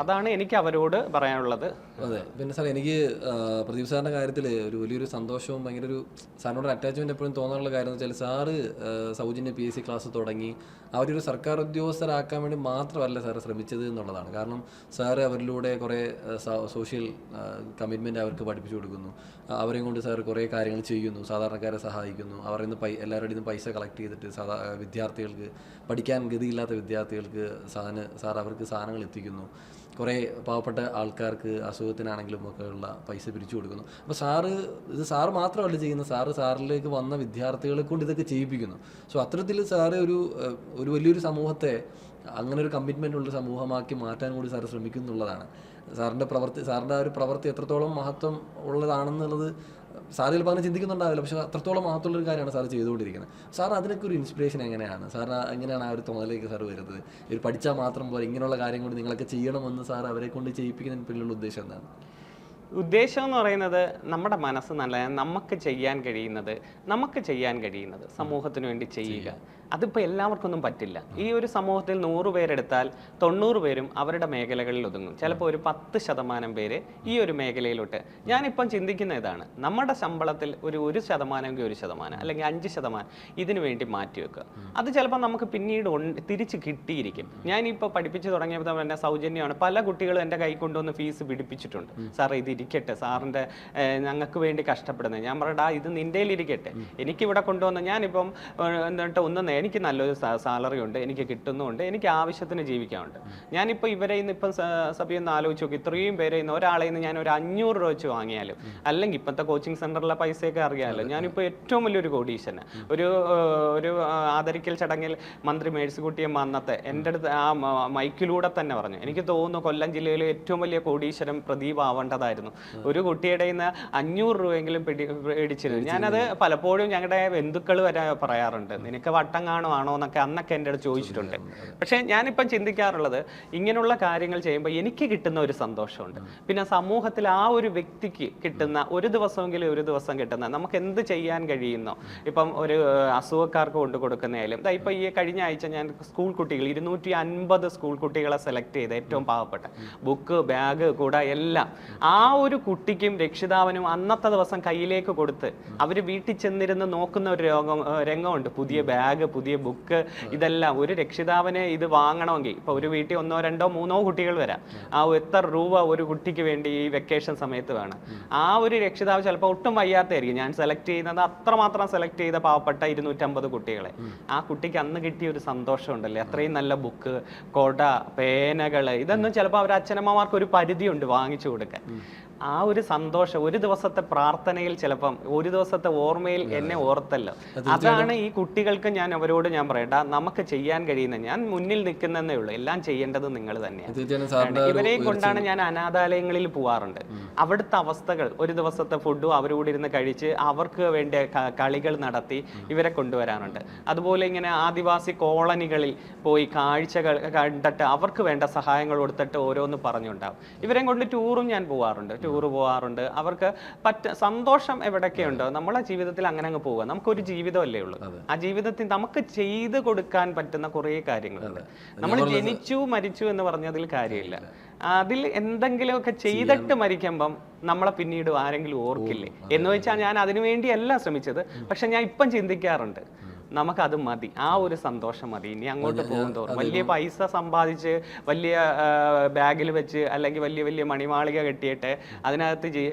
അതാണ് എനിക്ക് അവരോട് പറയാനുള്ളത്. അതെ. പിന്നെ സാർ, എനിക്ക് പ്രദീപ് സാറിൻ്റെ കാര്യത്തിൽ ഒരു വലിയൊരു സന്തോഷവും ഭയങ്കര ഒരു സാറിനോട് അറ്റാച്ച്മെൻറ്റ് എപ്പോഴും തോന്നാനുള്ള കാര്യം എന്ന് വെച്ചാൽ, സാറ് സൗജന്യ PSC ക്ലാസ് തുടങ്ങി അവരൊരു സർക്കാർ ഉദ്യോഗസ്ഥരാക്കാൻ വേണ്ടി മാത്രമല്ല സാറ് ശ്രമിച്ചത് എന്നുള്ളതാണ്. കാരണം സാറ് അവരിലൂടെ കുറേ സോഷ്യൽ കമ്മിറ്റ്മെൻറ്റ് അവർക്ക് പഠിപ്പിച്ചു കൊടുക്കുന്നു, അവരെയും കൊണ്ട് സാർ കുറേ കാര്യങ്ങൾ ചെയ്യുന്നു, സാധാരണക്കാരെ സഹായിക്കുന്നു, അവരിൽ നിന്ന് എല്ലാവരുടെയും പൈസ കളക്ട് ചെയ്തിട്ട് വിദ്യാർത്ഥികൾക്ക്, പഠിക്കാൻ ഗതിയില്ലാത്ത വിദ്യാർത്ഥികൾക്ക് സാർ അവർക്ക് സാധനങ്ങൾ എത്തിക്കുന്നു, കുറേ പാവപ്പെട്ട ആൾക്കാർക്ക് അസുഖത്തിനാണെങ്കിലും ഒക്കെ ഉള്ള പൈസ പിരിച്ചു കൊടുക്കുന്നു. അപ്പോൾ സാറ് മാത്രമല്ല ചെയ്യുന്നത്, സാറിലേക്ക് വന്ന വിദ്യാർത്ഥികളെ കൊണ്ട് ഇതൊക്കെ ചെയ്യിപ്പിക്കുന്നു. സോ അത്തരത്തിൽ സാറ് ഒരു വലിയൊരു സമൂഹത്തെ അങ്ങനെ ഒരു കമ്മിറ്റ്മെൻ്റ് ഉള്ള സമൂഹമാക്കി മാറ്റാൻ കൂടി സാറ് ശ്രമിക്കുന്നുള്ളതാണ്. സാറിൻ്റെ ആ ഒരു പ്രവൃത്തി എത്രത്തോളം മഹത്വം ഉള്ളതാണെന്നുള്ളത് സാർ ചിലപ്പോൾ അങ്ങനെ ചിന്തിക്കുന്നുണ്ടാവില്ല, പക്ഷേ അത്രത്തോളം മഹത്വമുള്ളൊരു കാര്യമാണ് സാർ ചെയ്തുകൊണ്ടിരിക്കുന്നത്. സാർ അതിനൊക്കെ ഒരു ഇൻസ്പിറേഷൻ എങ്ങനെയാണ്? സാറിന് എങ്ങനെയാണ് ആ ഒരു തോന്നലേക്ക് സാർ വരുന്നത്? ഒരു പഠിച്ചാൽ മാത്രം പോലെ ഇങ്ങനെയുള്ള കാര്യം കൊണ്ട് നിങ്ങളൊക്കെ ചെയ്യണമെന്ന് സാർ അവരെ കൊണ്ട് ചെയ്യിപ്പിക്കുന്നതിന് പിന്നിലുള്ള ഉദ്ദേശം എന്താണ്? ഉദ്ദേശം എന്ന് പറയുന്നത് നമ്മുടെ മനസ്സ് നല്ല നമുക്ക് ചെയ്യാൻ കഴിയുന്നത് സമൂഹത്തിന് വേണ്ടി ചെയ്യുക. അതിപ്പോൾ എല്ലാവർക്കൊന്നും പറ്റില്ല. ഈ ഒരു സമൂഹത്തിൽ 100 പേരെടുത്താൽ 90 പേരും അവരുടെ മേഖലകളിൽ ഒതുങ്ങും. ചിലപ്പോൾ ഒരു 10% പേര് ഈ ഒരു മേഖലയിലോട്ട്. ഞാനിപ്പം ചിന്തിക്കുന്ന ഇതാണ്, നമ്മുടെ ശമ്പളത്തിൽ ഒരു 1% 1% അല്ലെങ്കിൽ 5% ഇതിനു വേണ്ടി മാറ്റിവെക്കുക. അത് ചിലപ്പോൾ നമുക്ക് പിന്നീട് തിരിച്ച് കിട്ടിയിരിക്കും. ഞാനിപ്പോൾ പഠിപ്പിച്ച് തുടങ്ങിയപ്പോൾ തന്നെ സൗജന്യമാണ്. പല കുട്ടികളും എൻ്റെ കൈ കൊണ്ടുവന്ന് ഫീസ് പിടിപ്പിച്ചിട്ടുണ്ട്. സാർ ഇത് ഇരിക്കട്ടെ, സാറിൻ്റെ ഞങ്ങൾക്ക് വേണ്ടി കഷ്ടപ്പെടുന്നത്. ഞാൻ പറയടാ, ഇത് നിൻ്റെയിലിരിക്കട്ടെ, എനിക്കിവിടെ കൊണ്ടുവന്ന് ഞാനിപ്പം എന്നിട്ട് എനിക്ക് നല്ലൊരു സാലറി ഉണ്ട്, എനിക്ക് കിട്ടുന്നുണ്ട്, എനിക്ക് ആവശ്യത്തിന് ജീവിക്കാനുണ്ട്. ഞാനിപ്പോൾ ഇവരെ ഇന്ന് ഇപ്പം സഭയൊന്ന് ആലോചിച്ച് നോക്കി, ഇത്രയും പേരെ ഇന്ന് ഒരാളെ നിന്ന് ഞാൻ ഒരു 500 രൂപ വെച്ച് വാങ്ങിയാലും, അല്ലെങ്കിൽ ഇപ്പോഴത്തെ കോച്ചിങ് സെൻ്ററിലെ പൈസയൊക്കെ അറിയാമല്ലോ, ഞാനിപ്പോൾ ഏറ്റവും വലിയൊരു കോടീശ്വരന്. ഒരു ആദരിക്കൽ ചടങ്ങിൽ മന്ത്രി മേഴ്സിക്കുട്ടിയെ അന്നത്തെ എൻ്റെ അടുത്ത് ആ മൈക്കിലൂടെ തന്നെ പറഞ്ഞു, എനിക്ക് തോന്നുന്നു കൊല്ലം ജില്ലയിലെ ഏറ്റവും വലിയ കോടീശ്വരൻ പ്രദീപ് ആവേണ്ടതായിരുന്നു. ഒരു കുട്ടിയുടെ നിന്ന് 500 രൂപയെങ്കിലും പേടിച്ചിരുന്നു. ഞാനത് പലപ്പോഴും ഞങ്ങളുടെ ബന്ധുക്കൾ വരെ പറയാറുണ്ട്, നിനക്ക് വട്ടം ആണോ എന്നൊക്കെ അന്നൊക്കെ എൻ്റെ അടുത്ത് ചോദിച്ചിട്ടുണ്ട്. പക്ഷേ ഞാനിപ്പം ചിന്തിക്കാറുള്ളത്, ഇങ്ങനെയുള്ള കാര്യങ്ങൾ ചെയ്യുമ്പോൾ എനിക്ക് കിട്ടുന്ന ഒരു സന്തോഷമുണ്ട്. പിന്നെ സമൂഹത്തിൽ ആ ഒരു വ്യക്തിക്ക് കിട്ടുന്ന ഒരു ദിവസം കിട്ടുന്ന നമുക്ക് എന്ത് ചെയ്യാൻ കഴിയുന്നോ, ഇപ്പം ഒരു അസുഖക്കാർക്ക് കൊണ്ടു കൊടുക്കുന്നതായാലും, ഇപ്പം ഈ കഴിഞ്ഞ ആഴ്ച ഞാൻ സ്കൂൾ കുട്ടികൾ 250 സ്കൂൾ കുട്ടികളെ സെലക്ട് ചെയ്ത് ഏറ്റവും പാവപ്പെട്ട ബുക്ക്, ബാഗ്, കൂട എല്ലാം ആ ഒരു കുട്ടിക്കും രക്ഷിതാവിനും അന്നത്തെ ദിവസം കയ്യിലേക്ക് കൊടുത്ത് അവർ വീട്ടിൽ ചെന്നിരുന്ന് നോക്കുന്ന ഒരു രംഗമുണ്ട്. പുതിയ ബാഗ്, പുതിയ ബുക്ക്, ഇതെല്ലാം ഒരു രക്ഷിതാവിന് ഇത് വാങ്ങണമെങ്കിൽ ഇപ്പോൾ ഒരു വീട്ടിൽ 1, 2, 3 കുട്ടികൾ വരാം. ആ എത്ര രൂപ ഒരു കുട്ടിക്ക് വേണ്ടി ഈ വെക്കേഷൻ സമയത്ത് വേണം. ആ ഒരു രക്ഷിതാവ് ചിലപ്പോൾ ഒട്ടും വയ്യാത്തായിരിക്കും. ഞാൻ സെലക്ട് ചെയ്യുന്നത് അത്രമാത്രം സെലക്ട് ചെയ്ത പാവപ്പെട്ട 250 കുട്ടികളെ. ആ കുട്ടിക്ക് അന്ന് കിട്ടിയ ഒരു സന്തോഷം ഉണ്ടല്ലേ, അത്രയും നല്ല ബുക്ക്, കൊട, പേനകൾ, ഇതൊന്നും ചിലപ്പോൾ അവർ അച്ഛനമ്മമാർക്ക് ഒരു പരിധിയുണ്ട് വാങ്ങിച്ചു കൊടുക്കാൻ. ആ ഒരു സന്തോഷം, ഒരു ദിവസത്തെ പ്രാർത്ഥനയിൽ ചിലപ്പം ഒരു ദിവസത്തെ ഓർമ്മയിൽ എന്നെ ഓർത്തല്ലോ. അതാണ് ഈ കുട്ടികൾക്ക് ഞാൻ അവരോട് ഞാൻ പറയണ്ട, നമുക്ക് ചെയ്യാൻ കഴിയുന്ന, ഞാൻ മുന്നിൽ നിൽക്കുന്നതേ ഉള്ളൂ, എല്ലാം ചെയ്യേണ്ടത് നിങ്ങൾ തന്നെയാണ്. ഇവരെയും കൊണ്ടാണ് ഞാൻ അനാഥാലയങ്ങളിൽ പോവാറുണ്ട്. അവിടുത്തെ അവസ്ഥകൾ, ഒരു ദിവസത്തെ ഫുഡും അവരോട് ഇരുന്ന് കഴിച്ച് അവർക്ക് വേണ്ട കളികൾ നടത്തി ഇവരെ കൊണ്ടുവരാറുണ്ട്. അതുപോലെ ഇങ്ങനെ ആദിവാസി കോളനികളിൽ പോയി കാഴ്ചകൾ കണ്ടിട്ട് അവർക്ക് വേണ്ട സഹായങ്ങൾ കൊടുത്തിട്ട് ഓരോന്ന് പറഞ്ഞുണ്ടാവും. ഇവരെയും കൊണ്ട് ടൂറും ഞാൻ പോവാറുണ്ട്, പോകാറുണ്ട്. അവർക്ക് സന്തോഷം എവിടെയൊക്കെയുണ്ടോ നമ്മളെ ജീവിതത്തിൽ അങ്ങനെ അങ്ങ് പോവുക. നമുക്കൊരു ജീവിതമല്ലേ ഉള്ളൂ. ആ ജീവിതത്തിൽ നമുക്ക് ചെയ്ത് കൊടുക്കാൻ പറ്റുന്ന കുറേ കാര്യങ്ങളുണ്ട്. നമ്മൾ ജനിച്ചു മരിച്ചു എന്ന് പറഞ്ഞതിൽ കാര്യമില്ല. അതിൽ എന്തെങ്കിലുമൊക്കെ ചെയ്തിട്ട് മരിക്കുമ്പം നമ്മളെ പിന്നീട് ആരെങ്കിലും ഓർക്കില്ലേ എന്ന് വെച്ചാൽ ഞാൻ അതിനു വേണ്ടിയല്ല ശ്രമിച്ചത്. പക്ഷെ ഞാൻ ഇപ്പം ചിന്തിക്കാറുണ്ട്, നമുക്കത് മതി, ആ ഒരു സന്തോഷം മതി. ഇനി അങ്ങോട്ട് പോകും തോറും വലിയ പൈസ സമ്പാദിച്ച് വലിയ ബാഗിൽ വെച്ച് അല്ലെങ്കിൽ വലിയ വലിയ മണിമാളിക കെട്ടിയിട്ട് അതിനകത്ത്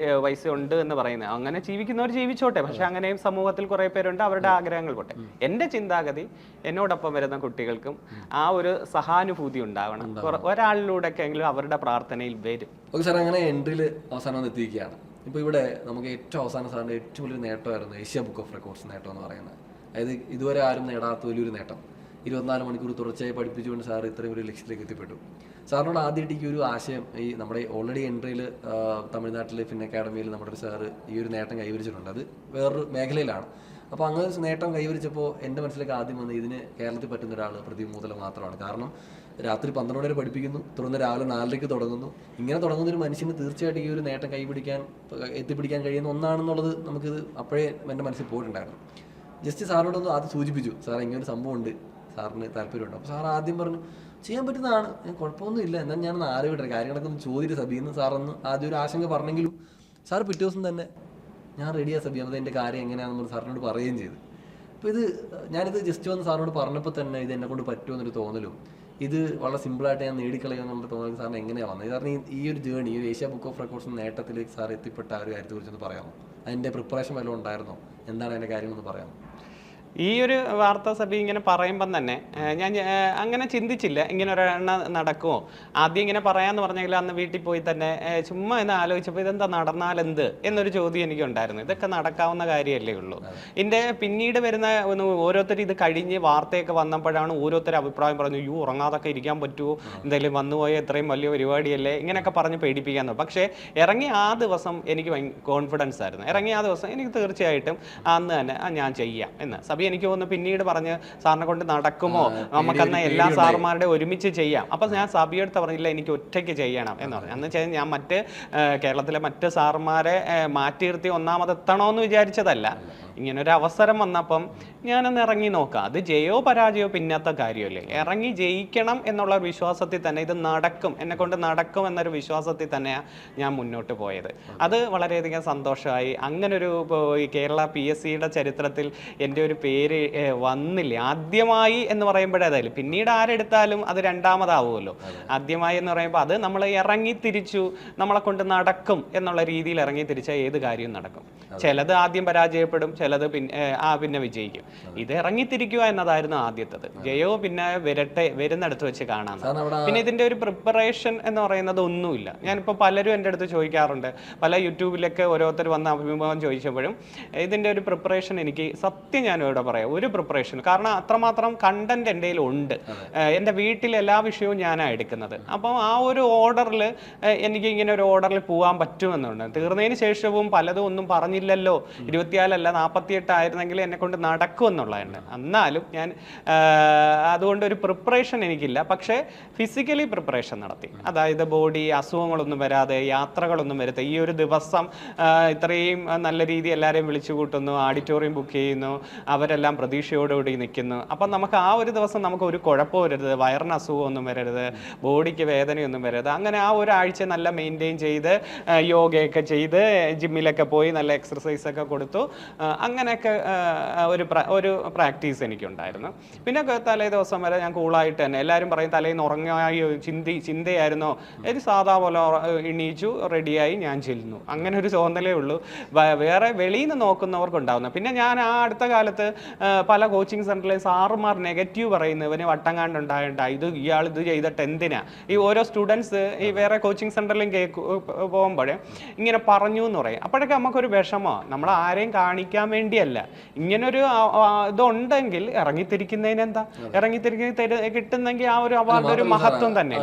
പൈസ ഉണ്ട് എന്ന് പറയുന്നത്, അങ്ങനെ ജീവിക്കുന്നവർ ജീവിച്ചോട്ടെ. പക്ഷെ അങ്ങനെയും സമൂഹത്തിൽ കുറേ പേരുണ്ട്, അവരുടെ ആഗ്രഹങ്ങൾ പോട്ടെ. എൻ്റെ ചിന്താഗതി എന്നോടൊപ്പം വരുന്ന കുട്ടികൾക്കും ആ ഒരു സഹാനുഭൂതി ഉണ്ടാവണം. ഒരാളിലൂടെയൊക്കെയെങ്കിലും അവരുടെ പ്രാർത്ഥനയിൽ വരും. ഓക്കെ സാർ, അങ്ങനെ എൻട്രിയിൽ അവസാനം എത്തിയിരിക്കുകയാണ്. ഇപ്പോൾ ഇവിടെ നമുക്ക് ഏറ്റവും അവസാനം സാറിൻ്റെ ഏറ്റവും വലിയ നേട്ടമായിരുന്നു ഏഷ്യ ബുക്ക് ഓഫ് റെക്കോർഡ്സ് നേട്ടം എന്ന് പറയുന്നത്. അതായത് ഇതുവരെ ആരും നേടാത്ത വലിയൊരു നേട്ടം. 24 മണിക്കൂർ തുടർച്ചയായി പഠിപ്പിച്ചുകൊണ്ട് സാർ ഇത്രയും ഒരു ലക്ഷ്യത്തിലേക്ക് എത്തിപ്പെട്ടു. സാറിനോട് ആദ്യമായിട്ട് ഈ ഒരു ആശയം, ഈ നമ്മുടെ ഓൾറെഡി എൻട്രിയിൽ തമിഴ്നാട്ടിലെ ഫിൻ അക്കാഡമിയിൽ നമ്മുടെ ഒരു സാറ് ഈ ഒരു നേട്ടം കൈവരിച്ചിട്ടുണ്ട്. അത് വേറൊരു മേഖലയിലാണ്. അപ്പോൾ അങ്ങനെ ഒരു നേട്ടം കൈവരിച്ചപ്പോൾ എൻ്റെ മനസ്സിലേക്ക് ആദ്യം വന്ന് ഇതിന് കേരളത്തിൽ പറ്റുന്ന ഒരാൾ പ്രദീപ് മൂതല മാത്രമാണ്. കാരണം രാത്രി 12 വരെ പഠിപ്പിക്കുന്നു, തുടർന്ന് രാവിലെ 4:00 തുടങ്ങുന്നു. ഇങ്ങനെ തുടങ്ങുന്ന ഒരു മനുഷ്യന് തീർച്ചയായിട്ടും ഈ ഒരു നേട്ടം എത്തിപ്പിടിക്കാൻ കഴിയുന്ന ഒന്നാണെന്നുള്ളത് നമുക്കിത് അപ്പോഴേ എൻ്റെ മനസ്സിൽ പോയിട്ടുണ്ടായിരുന്നു. ജസ്റ്റ് സാറിനോടൊന്ന് ആദ്യം സൂചിപ്പിച്ചു, സാർ ഇങ്ങനൊരു സംഭവം ഉണ്ട്, സാറിന് താല്പര്യമുണ്ട്. അപ്പോൾ സാർ ആദ്യം പറഞ്ഞു ചെയ്യാൻ പറ്റുന്നതാണ്, കുഴപ്പമൊന്നുമില്ല, എന്നാൽ ഞാനൊന്ന് ആലോചിക്കട്ടെ, കാര്യങ്ങളൊക്കെ ഒന്ന് ചോദിച്ചിട്ട് സബീന്ന് സാറൊന്ന് ആദ്യം ഒരു ആശങ്ക പറഞ്ഞെങ്കിലും സാർ പിറ്റേ ദിവസം തന്നെ ഞാൻ റെഡിയാ സബി, അത് എൻ്റെ കാര്യം എങ്ങനെയാണെന്ന് സാറിനോട് പറയുകയും ചെയ്തു. അപ്പോൾ ഞാനിത് ജസ്റ്റ് വന്ന് സാറിനോട് പറഞ്ഞപ്പോൾ തന്നെ ഇത് എന്നെ കൊണ്ട് പറ്റുമെന്നൊരു തോന്നലും, ഇത് വളരെ സിമ്പിളായിട്ട് ഞാൻ നേടിക്കളയുമെന്നുള്ള തോന്നലും സാറിന് എങ്ങനെയാണ് വന്നത്? കാരണം ഈ ഒരു ജേണി, ഈ ഒരു ഏഷ്യ ബുക്ക് ഓഫ് റെക്കോർഡ്സ് നേട്ടത്തിലേക്ക് സാർ എത്തിപ്പെട്ട ആ ഒരു കാര്യത്തെക്കുറിച്ചൊന്ന് പറയാമോ? അതിൻ്റെ പ്രിപ്പറേഷൻ വല്ലതും ഉണ്ടായിരുന്നോ? എന്താണ് അതിൻ്റെ കാര്യങ്ങളൊന്ന് പറയാമോ? ഈ ഒരു വാർത്ത സഭി ഇങ്ങനെ പറയുമ്പം തന്നെ ഞാൻ അങ്ങനെ ചിന്തിച്ചില്ല ഇങ്ങനെ ഒരെണ്ണം നടക്കുമോ. ആദ്യം ഇങ്ങനെ പറയാമെന്ന് പറഞ്ഞെങ്കിൽ അന്ന് വീട്ടിൽ പോയി തന്നെ ചുമ്മാ എന്ന് ആലോചിച്ചപ്പോൾ ഇതെന്താ നടന്നാലെന്ത് എന്നൊരു ചോദ്യം എനിക്കുണ്ടായിരുന്നു. ഇതൊക്കെ നടക്കാവുന്ന കാര്യമല്ലേ ഉള്ളൂ. ഇതിൻ്റെ പിന്നീട് വരുന്ന ഓരോരുത്തർ ഇത് കഴിഞ്ഞ് വാർത്തയൊക്കെ വന്നപ്പോഴാണ് ഓരോരുത്തർ അഭിപ്രായം പറഞ്ഞു, ഉറങ്ങാതൊക്കെ ഇരിക്കാൻ പറ്റുമോ, എന്തായാലും വന്നുപോയ ഇത്രയും വലിയ പരിപാടിയല്ലേ, ഇങ്ങനെയൊക്കെ പറഞ്ഞ് പേടിപ്പിക്കാൻ. പക്ഷേ ഇറങ്ങി ആ ദിവസം എനിക്ക് കോൺഫിഡൻസ് ആയിരുന്നു. ഇറങ്ങി ആ ദിവസം എനിക്ക് തീർച്ചയായിട്ടും അന്ന് തന്നെ ഞാൻ ചെയ്യാം എന്ന് സഭ എനിക്ക് തോന്നുന്നു പിന്നീട് പറഞ്ഞ് സാറിനെ കൊണ്ട് നടക്കുമോ, നമുക്കന്ന് എല്ലാ സാറുമാരുടെ ഒരുമിച്ച് ചെയ്യാം. അപ്പം ഞാൻ സഭയെടുത്ത് പറഞ്ഞില്ല, എനിക്ക് ഒറ്റയ്ക്ക് ചെയ്യണം എന്ന് പറഞ്ഞു. അന്ന് വെച്ചാൽ ഞാൻ കേരളത്തിലെ മറ്റ് സാറുമാരെ മാറ്റി നിർത്തി ഒന്നാമതെത്തണമെന്ന് വിചാരിച്ചതല്ല. ഇങ്ങനൊരു അവസരം വന്നപ്പം ഞാനൊന്ന് ഇറങ്ങി നോക്കാം. അത് ജയോ പരാജയോ പിന്നത്തെ കാര്യമല്ലേ, ഇറങ്ങി ജയിക്കണം എന്നുള്ള വിശ്വാസത്തിൽ തന്നെ ഇത് നടക്കും, എന്നെ കൊണ്ട് നടക്കും എന്നൊരു വിശ്വാസത്തിൽ തന്നെയാണ് ഞാൻ മുന്നോട്ട് പോയത്. അത് വളരെയധികം സന്തോഷമായി. അങ്ങനൊരു ഈ കേരള PSCയുടെ ചരിത്രത്തിൽ എൻ്റെ ഒരു പേര് വന്നില്ല. ആദ്യമായി എന്ന് പറയുമ്പോഴേതായാലും പിന്നീട് ആരെടുത്താലും അത് രണ്ടാമതാവുമല്ലോ. ആദ്യമായി എന്ന് പറയുമ്പോൾ അത് നമ്മൾ ഇറങ്ങി തിരിച്ചു, നമ്മളെ കൊണ്ട് നടക്കും എന്നുള്ള രീതിയിൽ ഇറങ്ങി തിരിച്ചാൽ ഏത് കാര്യവും നടക്കും. ചിലത് ആദ്യം പരാജയപ്പെടും, ചിലത് പിന്നെ വിജയിക്കും. ഇത് ഇറങ്ങിത്തിരിക്കുക എന്നതായിരുന്നു ആദ്യത്തത്. ജയോ പിന്നെ വരുന്നിടത്ത് വെച്ച് കാണാൻ. പിന്നെ ഇതിന്റെ ഒരു പ്രിപ്പറേഷൻ എന്ന് പറയുന്നത് ഒന്നുമില്ല. ഞാനിപ്പോൾ പലരും എൻ്റെ അടുത്ത് ചോദിക്കാറുണ്ട്, പല യൂട്യൂബിലൊക്കെ ഓരോരുത്തർ വന്ന അഭിമുഖം ചോദിച്ചപ്പോഴും ഇതിന്റെ ഒരു പ്രിപ്പറേഷൻ എനിക്ക് സത്യം ഞാൻ ഇവിടെ പറയാം, ഒരു പ്രിപ്പറേഷൻ. കാരണം അത്രമാത്രം കണ്ടന്റ് എൻ്റെ ഉണ്ട്. എൻ്റെ വീട്ടിൽ എല്ലാ വിഷയവും ഞാനാണ് എടുക്കുന്നത്. അപ്പം ആ ഒരു ഓർഡറിൽ എനിക്ക് ഇങ്ങനെ ഒരു ഓർഡറിൽ പോകാൻ പറ്റുമെന്നുണ്ട്. തീർന്നതിന് ശേഷവും പലതും ഒന്നും പറഞ്ഞില്ലല്ലോ, 24 അല്ല 48 ആയിരുന്നെങ്കിൽ എന്നെ കൊണ്ട് നടക്കുമെന്നുള്ളതാണ്. എന്നാലും ഞാൻ അതുകൊണ്ട് ഒരു പ്രിപ്പറേഷൻ എനിക്കില്ല. പക്ഷേ ഫിസിക്കലി പ്രിപ്പറേഷൻ നടത്തി. അതായത് ബോഡി അസുഖങ്ങളൊന്നും വരാതെ, യാത്രകളൊന്നും വരാതെ, ഈ ഒരു ദിവസം ഇത്രയും നല്ല രീതി എല്ലാവരെയും വിളിച്ചു കൂട്ടുന്നു, ഓഡിറ്റോറിയം ബുക്ക് ചെയ്യുന്നു, അവരെല്ലാം പ്രതീക്ഷയോടുകൂടി നിൽക്കുന്നു. അപ്പം നമുക്ക് ആ ഒരു ദിവസം നമുക്ക് ഒരു കുഴപ്പം വരരുത്, വയറിന് അസുഖമൊന്നും വരരുത്, ബോഡിക്ക് വേദനയൊന്നും വരരുത്. അങ്ങനെ ആ ഒരാഴ്ച നല്ല മെയിൻറ്റെയിൻ ചെയ്ത് യോഗയൊക്കെ ചെയ്ത് ജിമ്മിലൊക്കെ പോയി നല്ല എക്സർസൈസൊക്കെ കൊടുത്തു. അങ്ങനെയൊക്കെ ഒരു പ്രാക്ടീസ് എനിക്കുണ്ടായിരുന്നു. പിന്നെ തലേ ദിവസം വരെ ഞാൻ കൂളായിട്ട് തന്നെ, എല്ലാവരും പറയും തലേന്ന് ഉറങ്ങായോ ചിന്തയായിരുന്നോ, ഒരു സാധാ പോലെ എണീച്ചു റെഡിയായി ഞാൻ ചെല്ലുന്നു. അങ്ങനെ ഒരു തോന്നലേ ഉള്ളൂ, വേറെ വെളിയിൽ നിന്ന് നോക്കുന്നവർക്കുണ്ടാവുന്നത്. പിന്നെ ഞാൻ ആ അടുത്ത കാലത്ത് പല കോച്ചിങ് സെന്ററിലെ സാറുമാർ നെഗറ്റീവ് പറയുന്നു, ഇവന് വട്ടങ്ങാണ്ടുണ്ടായിട്ടാ, ഇയാൾ ഇത് ചെയ്തിട്ട് എന്തിനാ. ഈ ഓരോ സ്റ്റുഡൻസ് ഈ വേറെ കോച്ചിങ് സെന്ററിലും പോകുമ്പോഴേ ഇങ്ങനെ പറഞ്ഞു എന്ന് പറയും. അപ്പോഴൊക്കെ നമുക്കൊരു വിഷമോ, നമ്മൾ ആരെയും കാണിക്കാൻ വേണ്ടിയല്ല. ഇങ്ങനൊരു ഇതുണ്ടെങ്കിൽ ഇറങ്ങിത്തിരിക്കുന്നതിനെന്താ, കിട്ടുന്നെങ്കിൽ ആ ഒരു അവാർഡ് ഒരു മഹത്വം തന്നെ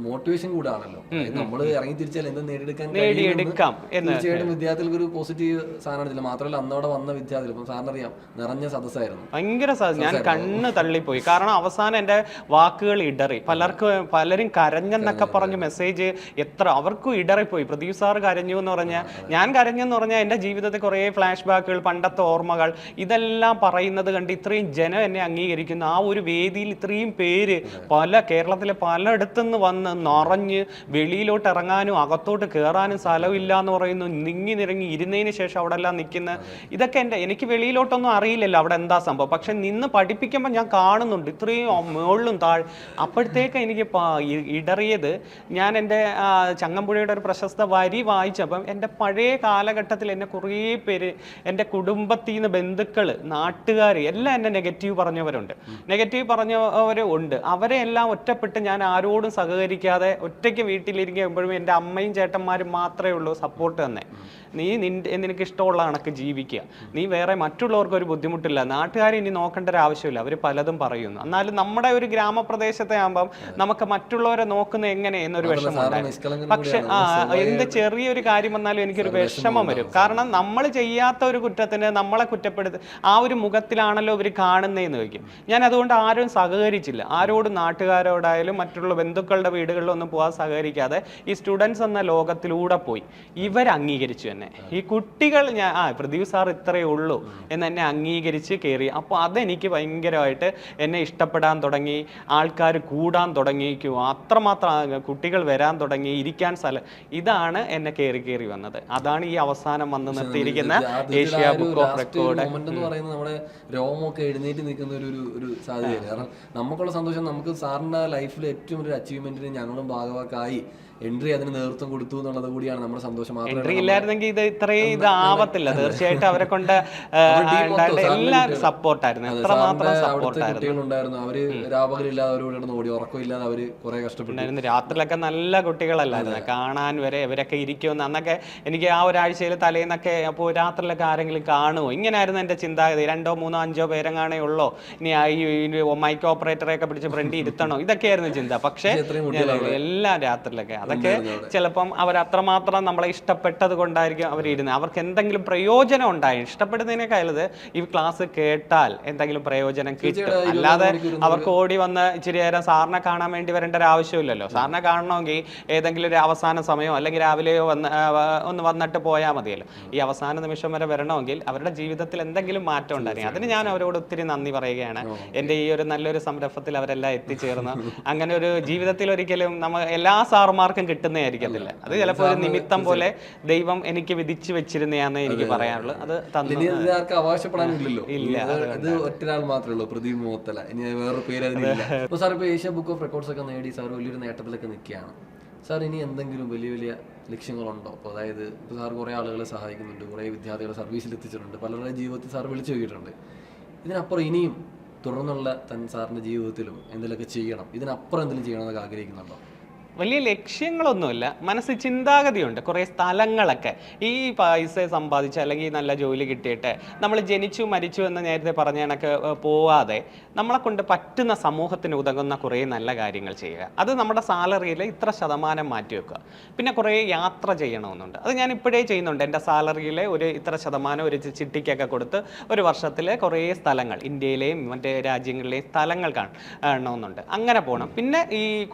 മോട്ടിവേഷൻ കൂടാണല്ലോ. നമ്മൾ ഇറങ്ങി തിരിച്ചാൽ എന്ത് നേടിയെടുക്കാം എന്ന് തീർച്ചയായിട്ടും വിദ്യാർത്ഥികൾക്ക് ഒരു പോസിറ്റീവ് സാധനം. മാത്രമല്ല അന്നോടെ വന്ന വിദ്യാർത്ഥികൾ, ഇപ്പം സാറിനറിയാം, നിറഞ്ഞ സദസ്സായിരുന്നു, ഭയങ്കര ഞാൻ കണ്ണ് തള്ളിപ്പോയി. കാരണം അവസാനം എൻ്റെ വാക്കുകൾ ഇടറി. പലരും കരഞ്ഞെന്നൊക്കെ പറഞ്ഞ് മെസ്സേജ് അവർക്കും ഇടറിപ്പോയി. പ്രദീപ് സാർ കരഞ്ഞു എന്ന് പറഞ്ഞാൽ, ഞാൻ കരഞ്ഞെന്ന് പറഞ്ഞാൽ എൻ്റെ ജീവിതത്തിൽ കുറേ ഫ്ലാഷ് ബാക്കുകൾ, പണ്ടത്തെ ഓർമ്മകൾ, ഇതെല്ലാം പറയുന്നത് കണ്ട് ഇത്രയും ജനം എന്നെ അംഗീകരിക്കുന്നു. ആ ഒരു വേദിയിൽ ഇത്രയും പേര് കേരളത്തിലെ പലയിടത്തുനിന്ന് വന്ന് നിറഞ്ഞ് വെളിയിലോട്ട് ഇറങ്ങാനും അകത്തോട്ട് കയറാനും സ്ഥലമില്ല എന്ന് പറയുന്നു. നിറങ്ങി ഇരുന്നതിന് ശേഷം അവിടെ എല്ലാം നിൽക്കുന്ന ഇതൊക്കെ എനിക്ക് വെളിയിലോട്ടൊന്നും അറിയില്ലല്ലോ അവിടെ എന്താ സംഭവം. പക്ഷെ നിന്ന് പഠിപ്പിക്കുമ്പോൾ ഞാൻ കാണുന്നുണ്ട് ഇത്രയും മുകളിലും താഴെ. അപ്പോഴത്തേക്ക് എനിക്ക് ഇടറിയത്, ഞാൻ എൻ്റെ ചങ്ങമ്പുഴയുടെ ഒരു പ്രശസ്ത വരി വായിച്ചപ്പം എൻ്റെ പഴയ കാലഘട്ടത്തിൽ എന്നെ കുറേ പേര്, എൻ്റെ കുടുംബത്തിൽ നിന്ന് ബന്ധുക്കൾ, നാട്ടുകാർ എല്ലാം എന്നെ നെഗറ്റീവ് പറഞ്ഞവരുണ്ട്. അവരെ എല്ലാം ഒറ്റപ്പെട്ട് ഞാൻ ആരോടും സഹകരിക്കാതെ ഒറ്റയ്ക്ക് വീട്ടിലിരിക്കുമ്പോഴും എൻ്റെ അമ്മയും ചേട്ടന്മാരും മാത്രമേ ഉള്ളൂ സപ്പോർട്ട് തന്നെ. നിനക്ക് ഇഷ്ടമുള്ള കണക്ക് ജീവിക്കുക, നീ വേറെ മറ്റുള്ളവർക്ക് ഒരു ബുദ്ധിമുട്ടില്ല, നാട്ടുകാരെ ഇനി നോക്കേണ്ട ഒരു ആവശ്യമില്ല, അവർ പലതും പറയുന്നു. എന്നാലും നമ്മുടെ ഒരു ഗ്രാമപ്രദേശത്തെ ആകുമ്പം നമുക്ക് മറ്റുള്ളവരെ നോക്കുന്നത് എങ്ങനെ എന്നൊരു വിഷമം ഉണ്ടായിരുന്നു. പക്ഷെ എന്ത് ചെറിയൊരു കാര്യം വന്നാലും എനിക്കൊരു വിഷമം വരും. കാരണം നമ്മൾ ചെയ്യാത്ത ഒരു കുറ്റത്തിന് നമ്മളെ കുറ്റപ്പെടുത്തി ആ ഒരു മുഖത്തിലാണല്ലോ ഇവർ കാണുന്നതെന്ന് ചോദിക്കും. ഞാൻ അതുകൊണ്ട് ആരും സഹകരിച്ചില്ല, ആരോടും നാട്ടുകാരോടായാലും മറ്റുള്ള ബന്ധുക്കളുടെ വീടുകളിലൊന്നും പോകാൻ സഹകരിക്കാതെ ഈ സ്റ്റുഡൻസ് എന്ന ലോകത്തിലൂടെ പോയി. ഇവർ അംഗീകരിച്ചു തന്നെ, ഈ കുട്ടികൾ പ്രദീപ് സാർ ഇത്രയേ ഉള്ളൂ എന്ന് എന്നെ അംഗീകരിച്ച് കയറി. അപ്പോൾ അതെനിക്ക് ഭയങ്കരമായിട്ട് എന്നെ ഇഷ്ടപ്പെടാൻ തുടങ്ങി, ആൾക്കാർ കൂടാൻ തുടങ്ങിയിരിക്കും, അത്രമാത്രം കുട്ടികൾ വരാൻ തുടങ്ങി, ഇരിക്കാൻ സ്ഥലം. ഇതാണ് എന്നെ കയറി വന്നത്. അതാണ് ഈ അവസാനം വന്ന് നിർത്തിയിരിക്കുന്ന ഏഷ്യ ബുക്ക് ഓഫ് റെക്കോർഡ് എന്ന് പറയുന്നത്. നമ്മുടെ രോമമൊക്കെ എഴുന്നേറ്റ് നിൽക്കുന്ന ഒരു സാധ്യതയാണ്. കാരണം നമുക്കുള്ള സന്തോഷം, നമുക്ക് സാറിന്റെ ലൈഫിൽ ഏറ്റവും ഒരു അച്ചീവ്മെന്റിന് ഞങ്ങളും ഭാഗവാക്കായി എൻട്രി അതിന് നേതൃത്വം കൊടുത്തു എന്നുള്ളത് കൂടിയാണ് നമ്മുടെ സന്തോഷം. എൻട്രി ഇല്ലായിരുന്നെങ്കിൽ ഇത് ഇത്രയും ഇതാവത്തില്ല. തീർച്ചയായിട്ടും അവരെ കൊണ്ട് എല്ലാവരും സപ്പോർട്ടായിരുന്നു, എത്രമാത്രം സപ്പോർട്ടായിരുന്നു. കുട്ടികളുണ്ടായിരുന്നു, അവര് രാപകലില്ലാതെ അവരോട് ഓടി, ഉറക്കമില്ലാതെ അവര് കുറെ കഷ്ടപ്പെട്ടായിരുന്നു. രാത്രിയിലൊക്കെ നല്ല കുട്ടികളല്ലായിരുന്നു, കാണാൻ വരെ ഇവരൊക്കെ ഇരിക്കുമെന്ന്. അന്നൊക്കെ എനിക്ക് ആ ഒരാഴ്ചയിൽ തലേന്നൊക്കെ അപ്പോൾ രാത്രിയിലൊക്കെ ആരെങ്കിലും കാണുമോ, ഇങ്ങനെയായിരുന്നു എൻ്റെ ചിന്താഗതി. 2, 3, 5 പേരെങ്ങാണേ ഉള്ളോ, ഇനി ഈ മൈക്ക് ഓപ്പറേറ്ററെയൊക്കെ പിടിച്ച് ഫ്രണ്ട് ഇരുത്തണോ, ഇതൊക്കെയായിരുന്നു ചിന്ത. പക്ഷെ എല്ലാം രാത്രിയിലൊക്കെ അതൊക്കെ ചിലപ്പം അവർ അത്രമാത്രം നമ്മളെ ഇഷ്ടപ്പെട്ടത് കൊണ്ടായിരിക്കും അവരിരുന്നത്. അവർക്ക് എന്തെങ്കിലും പ്രയോജനം ഉണ്ടായി, ഇഷ്ടപ്പെടുന്നതിനേക്കാളത് ഈ ക്ലാസ് കേട്ടാൽ എന്തെങ്കിലും പ്രയോജനം കിട്ടും. അല്ലാതെ അവർക്ക് ഓടി വന്ന് ഇച്ചിരി നേരം സാറിനെ കാണാൻ വേണ്ടി വരേണ്ട ഒരു ആവശ്യമില്ലല്ലോ. സാറിനെ കാണണമെങ്കിൽ ഏതെങ്കിലും ഒരു അവസാന സമയമോ അല്ലെങ്കിൽ രാവിലെയോ ഒന്ന് വന്നിട്ട് പോയാൽ മതിയല്ലോ. ഈ അവസാന നിമിഷം വരെ വരണമെങ്കിൽ അവരുടെ ജീവിതത്തിൽ എന്തെങ്കിലും മാറ്റം ഉണ്ടായിരുന്നു. അതിന് ഞാൻ അവരോട് ഒത്തിരി നന്ദി പറയുകയാണ്. എൻ്റെ ഈ ഒരു നല്ലൊരു സംരംഭത്തിൽ അവരെല്ലാം എത്തിച്ചേർന്നു. അങ്ങനെ ഒരു ജീവിതത്തിൽ ഒരിക്കലും എല്ലാ സാറുമാർക്കും കിട്ടുന്നതായിരിക്കത്തില്ല. അത് ചിലപ്പോൾ ഒരു നിമിത്തം പോലെ ദൈവം എനിക്ക് വിധിച്ചു വെച്ചിരുന്നതാന്ന് എനിക്ക് പറയാനുള്ളത്. അത് അവകാശപ്പെടാനില്ലല്ലോ, ഇത് ഒറ്റരാൾ മാത്രമേ ഉള്ളൂ, പ്രദീപ് മോത്തല. ഇനി വേറൊരു പേര് അതിനില്ല. അപ്പോൾ സാർ ഇപ്പോൾ ഏഷ്യ ബുക്ക് ഓഫ് റെക്കോർഡ്സ് ഒക്കെ നേടി സാർ വലിയൊരു നേട്ടത്തിലൊക്കെ നിൽക്കുകയാണ്. സാർ ഇനി എന്തെങ്കിലും വലിയ ലക്ഷ്യങ്ങളുണ്ടോ? അപ്പോൾ അതായത് ഇപ്പോൾ സാർ കുറേ ആളുകളെ സഹായിക്കുന്നുണ്ട്, കുറേ വിദ്യാർത്ഥികളെ സർവീസിൽ എത്തിച്ചിട്ടുണ്ട്, പലരുടെ ജീവിതത്തിൽ സാർ വിളിച്ചു നോക്കിയിട്ടുണ്ട്. ഇതിനപ്പുറം ഇനിയും തുടർന്നുള്ള സാറിൻ്റെ ജീവിതത്തിലും എന്തെങ്കിലുമൊക്കെ ചെയ്യണം, ഇതിനപ്പുറം എന്തെങ്കിലും ചെയ്യണമെന്നൊക്കെ ആഗ്രഹിക്കുന്നുണ്ടോ? വലിയ ലക്ഷ്യങ്ങളൊന്നുമില്ല, മനസ്സിൽ ചിന്താഗതിയുണ്ട്. കുറേ സ്ഥലങ്ങളൊക്കെ ഈ പൈസ സമ്പാദിച്ച് അല്ലെങ്കിൽ നല്ല ജോലി കിട്ടിയിട്ട് നമ്മൾ ജനിച്ചു മരിച്ചു എന്ന് നേരത്തെ പറഞ്ഞ കണക്ക് പോവാതെ നമ്മളെ കൊണ്ട് പറ്റുന്ന സമൂഹത്തിന് ഉതകുന്ന കുറേ നല്ല കാര്യങ്ങൾ ചെയ്യുക. അത് നമ്മുടെ സാലറിയിൽ ഇത്ര ശതമാനം മാറ്റി വെക്കുക. പിന്നെ കുറേ യാത്ര ചെയ്യണമെന്നുണ്ട്, അത് ഞാൻ ഇപ്പോഴേ ചെയ്യുന്നുണ്ട്. എൻ്റെ സാലറിയിൽ ഒരു ഇത്ര ശതമാനം ഒരു ചിട്ടിക്കൊക്കെ കൊടുത്ത് ഒരു വർഷത്തിൽ കുറേ സ്ഥലങ്ങൾ, ഇന്ത്യയിലെയും മറ്റേ രാജ്യങ്ങളിലെയും സ്ഥലങ്ങൾ കാണണമെന്നുണ്ട്. അങ്ങനെ പോകണം. പിന്നെ ഈ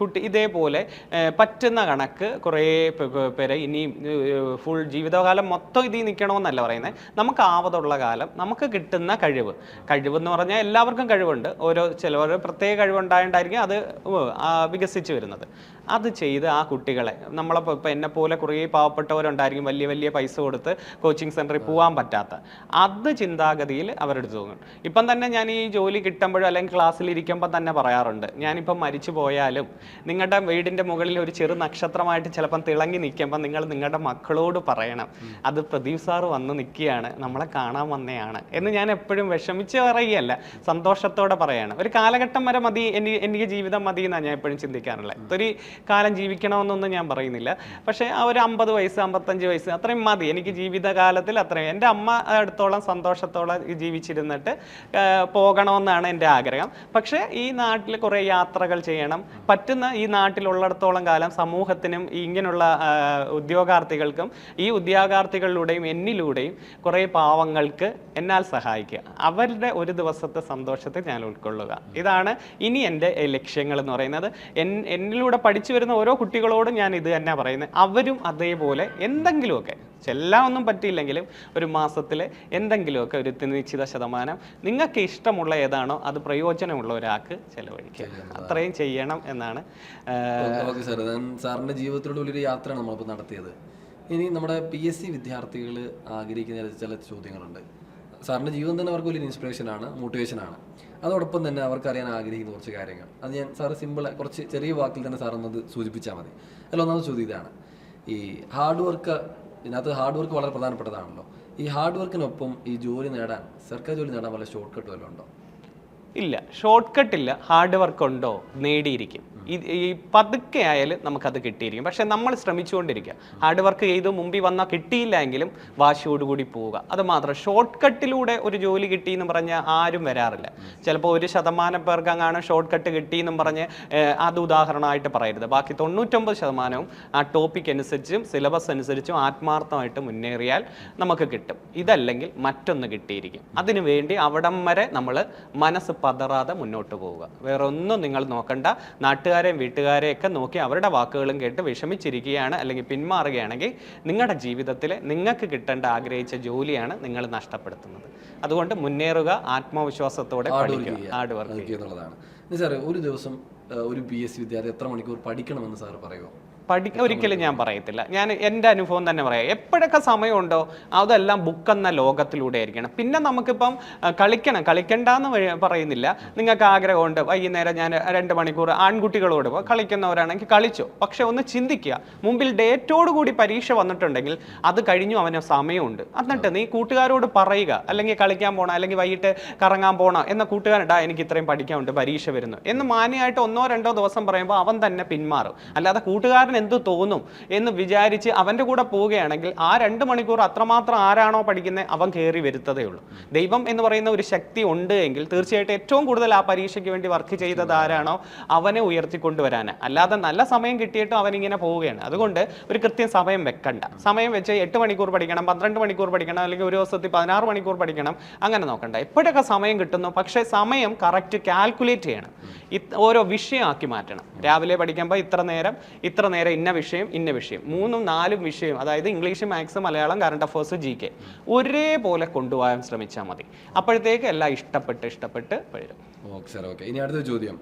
ഇതേപോലെ പറ്റുന്ന കണക്ക് കുറേ പേരെ ഇനി ഫുൾ ജീവിതകാലം മൊത്തം ഇതിൽ നിൽക്കണമെന്നല്ല പറയുന്നത്, നമുക്ക് ആവതുള്ള കാലം നമുക്ക് കിട്ടുന്ന കഴിവെന്ന് പറഞ്ഞാൽ എല്ലാവർക്കും കഴിവുണ്ട്. ചിലവർ പ്രത്യേക കഴിവുണ്ടായിട്ടായിരിക്കും അത് വികസിച്ച് വരുന്നത്. അത് ചെയ്ത് ആ കുട്ടികളെ ഇപ്പം എന്നെ പോലെ കുറേ പാവപ്പെട്ടവരുണ്ടായിരിക്കും, വലിയ പൈസ കൊടുത്ത് കോച്ചിങ് സെൻറ്ററിൽ പോകാൻ പറ്റാത്ത, അത് ചിന്താഗതിയിൽ അവരെടുത്ത് തോന്നും. ഇപ്പം തന്നെ ഞാൻ ഈ ജോലി കിട്ടുമ്പോഴും അല്ലെങ്കിൽ ക്ലാസ്സിൽ ഇരിക്കുമ്പോൾ തന്നെ പറയാറുണ്ട്, ഞാനിപ്പം മരിച്ചു പോയാലും നിങ്ങളുടെ വീടിൻ്റെ മുകളിൽ മുകളിൽ ഒരു ചെറു നക്ഷത്രമായിട്ട് ചിലപ്പം തിളങ്ങി നിൽക്കുമ്പോൾ നിങ്ങൾ നിങ്ങളുടെ മക്കളോട് പറയണം, അത് പ്രദീപ് സാറ് വന്ന് നിൽക്കുകയാണ്, നമ്മളെ കാണാൻ വന്നതാണ് എന്ന് ഞാൻ എപ്പോഴും വിഷമിച്ച് പറയുകയല്ല, സന്തോഷത്തോടെ പറയാണ്. ഒരു കാലഘട്ടം വരെ മതി, എനിക്ക് ജീവിതം മതി എന്നാണ് ഞാൻ എപ്പോഴും ചിന്തിക്കാറുള്ളത്. ഒത്തിരി കാലം ജീവിക്കണമെന്നൊന്നും ഞാൻ പറയുന്നില്ല, പക്ഷേ ആ ഒരു 50 വയസ്സ് 55 വയസ്സ് അത്രയും മതി എനിക്ക് ജീവിതകാലത്തിൽ. അത്രയും എൻ്റെ അമ്മ അടുത്തോളം സന്തോഷത്തോടെ ജീവിച്ചിരുന്നിട്ട് പോകണമെന്നാണ് എൻ്റെ ആഗ്രഹം. പക്ഷേ ഈ നാട്ടിൽ കുറേ യാത്രകൾ ചെയ്യണം, പറ്റുന്ന ഈ നാട്ടിലുള്ളിടത്തോളം കാലം സമൂഹത്തിനും ഇങ്ങനെയുള്ള ഉദ്യോഗാർത്ഥികൾക്കും ഈ ഉദ്യോഗാർത്ഥികളിലൂടെയും എന്നിലൂടെയും കുറേ പാവങ്ങൾക്ക് എന്നാൽ സഹായിക്കുക, അവരുടെ ഒരു ദിവസത്തെ സന്തോഷത്തെ ഞാൻ ഉൾക്കൊള്ളുക. ഇതാണ് ഇനി എൻ്റെ ലക്ഷ്യങ്ങൾ എന്ന് പറയുന്നത്. എന്നിലൂടെ പഠിച്ചു വരുന്ന ഓരോ കുട്ടികളോടും ഞാൻ ഇത് തന്നെ പറയുന്നത്. അവരും അതേപോലെ എന്തെങ്കിലുമൊക്കെ, എല്ലാം ഒന്നും പറ്റിയില്ലെങ്കിലും ഒരു മാസത്തിൽ എന്തെങ്കിലുമൊക്കെ ഒരു നിശ്ചിത ശതമാനം നിങ്ങൾക്ക് ഇഷ്ടമുള്ള ഏതാണോ അത് പ്രയോജനമുള്ള ഒരാൾക്ക് ചെലവഴിക്കുക, അത്രയും ചെയ്യണം എന്നാണ്. ഓക്കെ സാർ, സാറിൻ്റെ ജീവിതത്തിലൂടെ വലിയൊരു യാത്രയാണ് നമ്മളിപ്പോൾ നടത്തിയത്. ഇനി നമ്മുടെ PSC വിദ്യാർത്ഥികൾ ആഗ്രഹിക്കുന്ന ചില ചോദ്യങ്ങളുണ്ട്. സാറിൻ്റെ ജീവിതം തന്നെ അവർക്ക് വലിയൊരു ഇൻസ്പിറേഷനാണ്, മോട്ടിവേഷനാണ്. അതോടൊപ്പം തന്നെ അവർക്ക് അറിയാൻ ആഗ്രഹിക്കുന്ന കുറച്ച് കാര്യങ്ങൾ, അത് ഞാൻ സാറ് സിമ്പിൾ കുറച്ച് ചെറിയ വാക്കിൽ തന്നെ സാറൊന്നത് സൂചിപ്പിച്ചാൽ മതി. അല്ല, ഒന്നാമത് ചോദ്യം ഇതാണ്, ഈ ഹാർഡ് വർക്ക്, ഇതിനകത്ത് ഹാർഡ് വർക്ക് വളരെ പ്രധാനപ്പെട്ടതാണല്ലോ. ഈ ഹാർഡ് വർക്കിനൊപ്പം ഈ ജോലി നേടാൻ, സർക്കാർ ജോലി നേടാൻ വല്ല ഷോർട്ട് കട്ട് വല്ലതും ഉണ്ടോ? ഇല്ല, ഷോർട്ട് കട്ട് ഇല്ല. ഹാർഡ് വർക്ക് ഉണ്ടോ, നേടിയിരിക്കും. ഈ പതുക്കെ ആയാലും നമുക്കത് കിട്ടിയിരിക്കും. പക്ഷെ നമ്മൾ ശ്രമിച്ചുകൊണ്ടിരിക്കുക. ഹാർഡ് വർക്ക് ചെയ്ത് മുമ്പിൽ വന്നാൽ കിട്ടിയില്ല എങ്കിലും വാശിയോടുകൂടി പോവുക, അത് മാത്രം. ഷോർട്ട് കട്ടിലൂടെ ഒരു ജോലി കിട്ടി എന്ന് പറഞ്ഞാൽ ആരും വരാറില്ല. ചിലപ്പോൾ 1% പേർക്ക് അങ്ങാണ് ഷോർട്ട് കട്ട് കിട്ടിയെന്നും പറഞ്ഞ് അത് ഉദാഹരണമായിട്ട് പറയരുത്. ബാക്കി 99% ആ ടോപ്പിക് അനുസരിച്ചും സിലബസ് അനുസരിച്ചും ആത്മാർത്ഥമായിട്ട് മുന്നേറിയാൽ നമുക്ക് കിട്ടും. ഇതല്ലെങ്കിൽ മറ്റൊന്ന് കിട്ടിയിരിക്കും. അതിനുവേണ്ടി അവിടം വരെ നമ്മൾ മനസ്സ് പതറാതെ മുന്നോട്ട് പോവുക. വേറെ ഒന്നും നിങ്ങൾ നോക്കണ്ട. നാട്ടുകാരെയും വീട്ടുകാരെയൊക്കെ നോക്കി അവരുടെ വാക്കുകളും കേട്ട് വിഷമിച്ചിരിക്കുകയാണ് അല്ലെങ്കിൽ പിന്മാറുകയാണെങ്കിൽ നിങ്ങളുടെ ജീവിതത്തിൽ നിങ്ങൾക്ക് കിട്ടേണ്ട ആഗ്രഹിച്ച ജോലിയാണ് നിങ്ങൾ നഷ്ടപ്പെടുത്തുന്നത്. അതുകൊണ്ട് മുന്നേറുക, ആത്മവിശ്വാസത്തോടെ പഠിക്കുക, ഹാർഡ് വർക്ക് എന്നുള്ളതാണ്. സാറേ, ഒരു ദിവസം ഒരു PSC വിദ്യാർത്ഥി എത്ര മണിക്കൂർ പഠിക്കണമെന്ന് സാറ് പറയുമോ? ഒരിക്കലും ഞാൻ പറയത്തില്ല. ഞാൻ എൻ്റെ അനുഭവം തന്നെ പറയാം. എപ്പോഴൊക്കെ സമയമുണ്ടോ അതെല്ലാം ബുക്കെന്ന ലോകത്തിലൂടെ ആയിരിക്കണം. പിന്നെ നമുക്കിപ്പം കളിക്കണ്ടെന്ന് പറയുന്നില്ല. നിങ്ങൾക്ക് ആഗ്രഹമുണ്ട് വൈകുന്നേരം ഞാൻ 2 മണിക്കൂർ ആൺകുട്ടികളോട് കളിക്കുന്നവരാണെങ്കിൽ കളിച്ചോ. പക്ഷെ ഒന്ന് ചിന്തിക്കുക, മുമ്പിൽ ഡേറ്റോട് കൂടി പരീക്ഷ വന്നിട്ടുണ്ടെങ്കിൽ അത് കഴിഞ്ഞു അവന് സമയമുണ്ട്. എന്നിട്ട് നീ കൂട്ടുകാരോട് പറയുക, അല്ലെങ്കിൽ കളിക്കാൻ പോകണം, അല്ലെങ്കിൽ വൈകിട്ട് കറങ്ങാൻ പോകണം എന്ന കൂട്ടുകാരുണ്ടാ എനിക്ക് ഇത്രയും പഠിക്കാനുണ്ട്, പരീക്ഷ വരുന്നു എന്ന് മാന്യമായിട്ട് 1-2 ദിവസം പറയുമ്പോൾ അവൻ തന്നെ പിന്മാറും. അല്ലാതെ കൂട്ടുകാരൻ എന്ത് തോന്നും എന്ന് വിചാരിച്ച് അവൻ്റെ കൂടെ പോവുകയാണെങ്കിൽ ആ 2 മണിക്കൂർ അത്രമാത്രം ആരാണോ പഠിക്കുന്നത് അവൻ കയറി വരുത്തതേ ഉള്ളൂ. ദൈവം എന്ന് പറയുന്ന ഒരു ശക്തി ഉണ്ട് എങ്കിൽ തീർച്ചയായിട്ടും ഏറ്റവും കൂടുതൽ ആ പരീക്ഷയ്ക്ക് വേണ്ടി വർക്ക് ചെയ്തത് ആരാണോ അവനെ ഉയർത്തിക്കൊണ്ടുവരാൻ. അല്ലാതെ നല്ല സമയം കിട്ടിയിട്ടും അവനിങ്ങനെ പോവുകയാണ്. അതുകൊണ്ട് ഒരു കൃത്യം സമയം വെക്കണ്ട. സമയം വെച്ച് 8 മണിക്കൂർ പഠിക്കണം, 12 മണിക്കൂർ പഠിക്കണം, അല്ലെങ്കിൽ ഒരു ദിവസത്തിൽ 16 മണിക്കൂർ പഠിക്കണം, അങ്ങനെ നോക്കണ്ട. എപ്പോഴൊക്കെ സമയം കിട്ടുന്നു, പക്ഷേ സമയം കറക്റ്റ് കാൽക്കുലേറ്റ് ചെയ്യണം. ഓരോ വിഷയമാക്കി മാറ്റണം. രാവിലെ പഠിക്കുമ്പോൾ ഇത്ര നേരം ഇന്ന വിഷയം 3-4 വിഷയം, അതായത് English, maths, Malayalam, current affairs, GK ഒരേപോലെ കൊണ്ടുപോകാൻ ശ്രമിച്ചാൽ മതി. അപ്പോഴത്തേക്ക് എല്ലാം ഇഷ്ടപ്പെട്ട് വരും. Okay sir, okay. ഇനി അടുത്ത ചോദ്യം,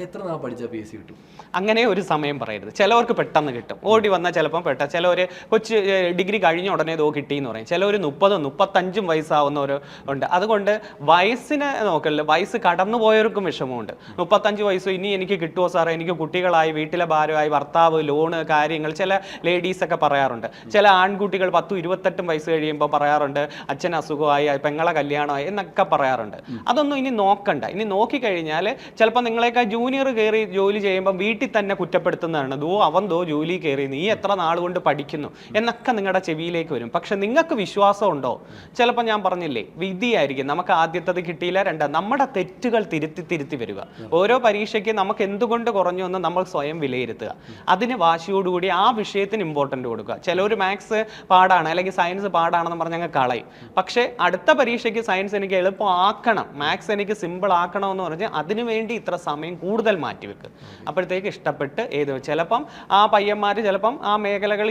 എത്ര നാൾ പഠിച്ചാൽ PSC കിട്ടും? അങ്ങനെ ഒരു സമയം പറയരുത്. ചിലവർക്ക് പെട്ടെന്ന് കിട്ടും, ഓടി വന്നാൽ ചിലപ്പം ചിലവർ കൊച്ചു ഡിഗ്രി കഴിഞ്ഞ ഉടനെ കിട്ടിയെന്ന് പറയും. ചിലവർ 30-35 വയസ്സാവുന്നവർ ഉണ്ട്. അതുകൊണ്ട് വയസ്സിനെ നോക്കല്ല, വയസ്സ് കടന്നു പോയവർക്കും വിഷമമുണ്ട്. 35 വയസ്സ് ഇനി എനിക്ക് കിട്ടുമോ സാറേ, എനിക്ക് കുട്ടികളായി, വീട്ടിലെ ഭാരമായി, ഭർത്താവ്, ലോണ്, കാര്യങ്ങൾ ചില ലേഡീസൊക്കെ പറയാറുണ്ട്. ചില ആൺകുട്ടികൾ 10-28 വയസ്സ് കഴിയുമ്പോൾ പറയാറുണ്ട് അച്ഛൻ അസുഖമായി, പെങ്ങളെ കല്യാണമായി എന്നൊക്കെ പറയാറുണ്ട്. അതൊന്നും ഇനി നോക്കണ്ട. ഇനി നോക്കിക്കഴിഞ്ഞാൽ ചിലപ്പോൾ നിങ്ങളെക്കാൾ ജൂനിയർ കയറി ജോലി ചെയ്യുമ്പോൾ വീട്ടിൽ തന്നെ കുറ്റപ്പെടുത്തുന്നതാണ്. അവൻ ജോലി കയറി, നീ എത്ര നാൾ കൊണ്ട് പഠിക്കുന്നു എന്നൊക്കെ നിങ്ങളുടെ ചെവിയിലേക്ക് വരും. പക്ഷെ നിങ്ങൾക്ക് വിശ്വാസം ഉണ്ടോ? ചിലപ്പോൾ ഞാൻ പറഞ്ഞില്ലേ, വിധിയായിരിക്കും. നമുക്ക് ആദ്യത്തത് കിട്ടിയില്ല, നമ്മുടെ തെറ്റുകൾ തിരുത്തി വരിക. ഓരോ പരീക്ഷയ്ക്ക് നമുക്ക് എന്തുകൊണ്ട് കുറഞ്ഞു എന്ന് നമ്മൾ സ്വയം വിലയിരുത്തുക. അതിന് വാശിയോടുകൂടി ആ വിഷയത്തിന് ഇമ്പോർട്ടൻ്റ് കൊടുക്കുക. ചിലർ മാത്സ് പാടാണ് അല്ലെങ്കിൽ സയൻസ് പാടാണെന്ന് പറഞ്ഞ് അങ്ങ് കളയും. പക്ഷേ അടുത്ത പരീക്ഷയ്ക്ക് സയൻസ് എനിക്ക് എളുപ്പമാക്കണം, മാത്സ് എനിക്ക് സിമ്പിൾ ആക്കണമെന്ന് പറഞ്ഞ് അതിനുവേണ്ടി ഇത്ര സമയം കൂടുതൽ മാറ്റിവെക്കുക. അപ്പോഴത്തേക്ക് ഇഷ്ടപ്പെട്ട് ചിലപ്പം ആ പയ്യന്മാർ ചിലപ്പം ആ മേഖലകൾ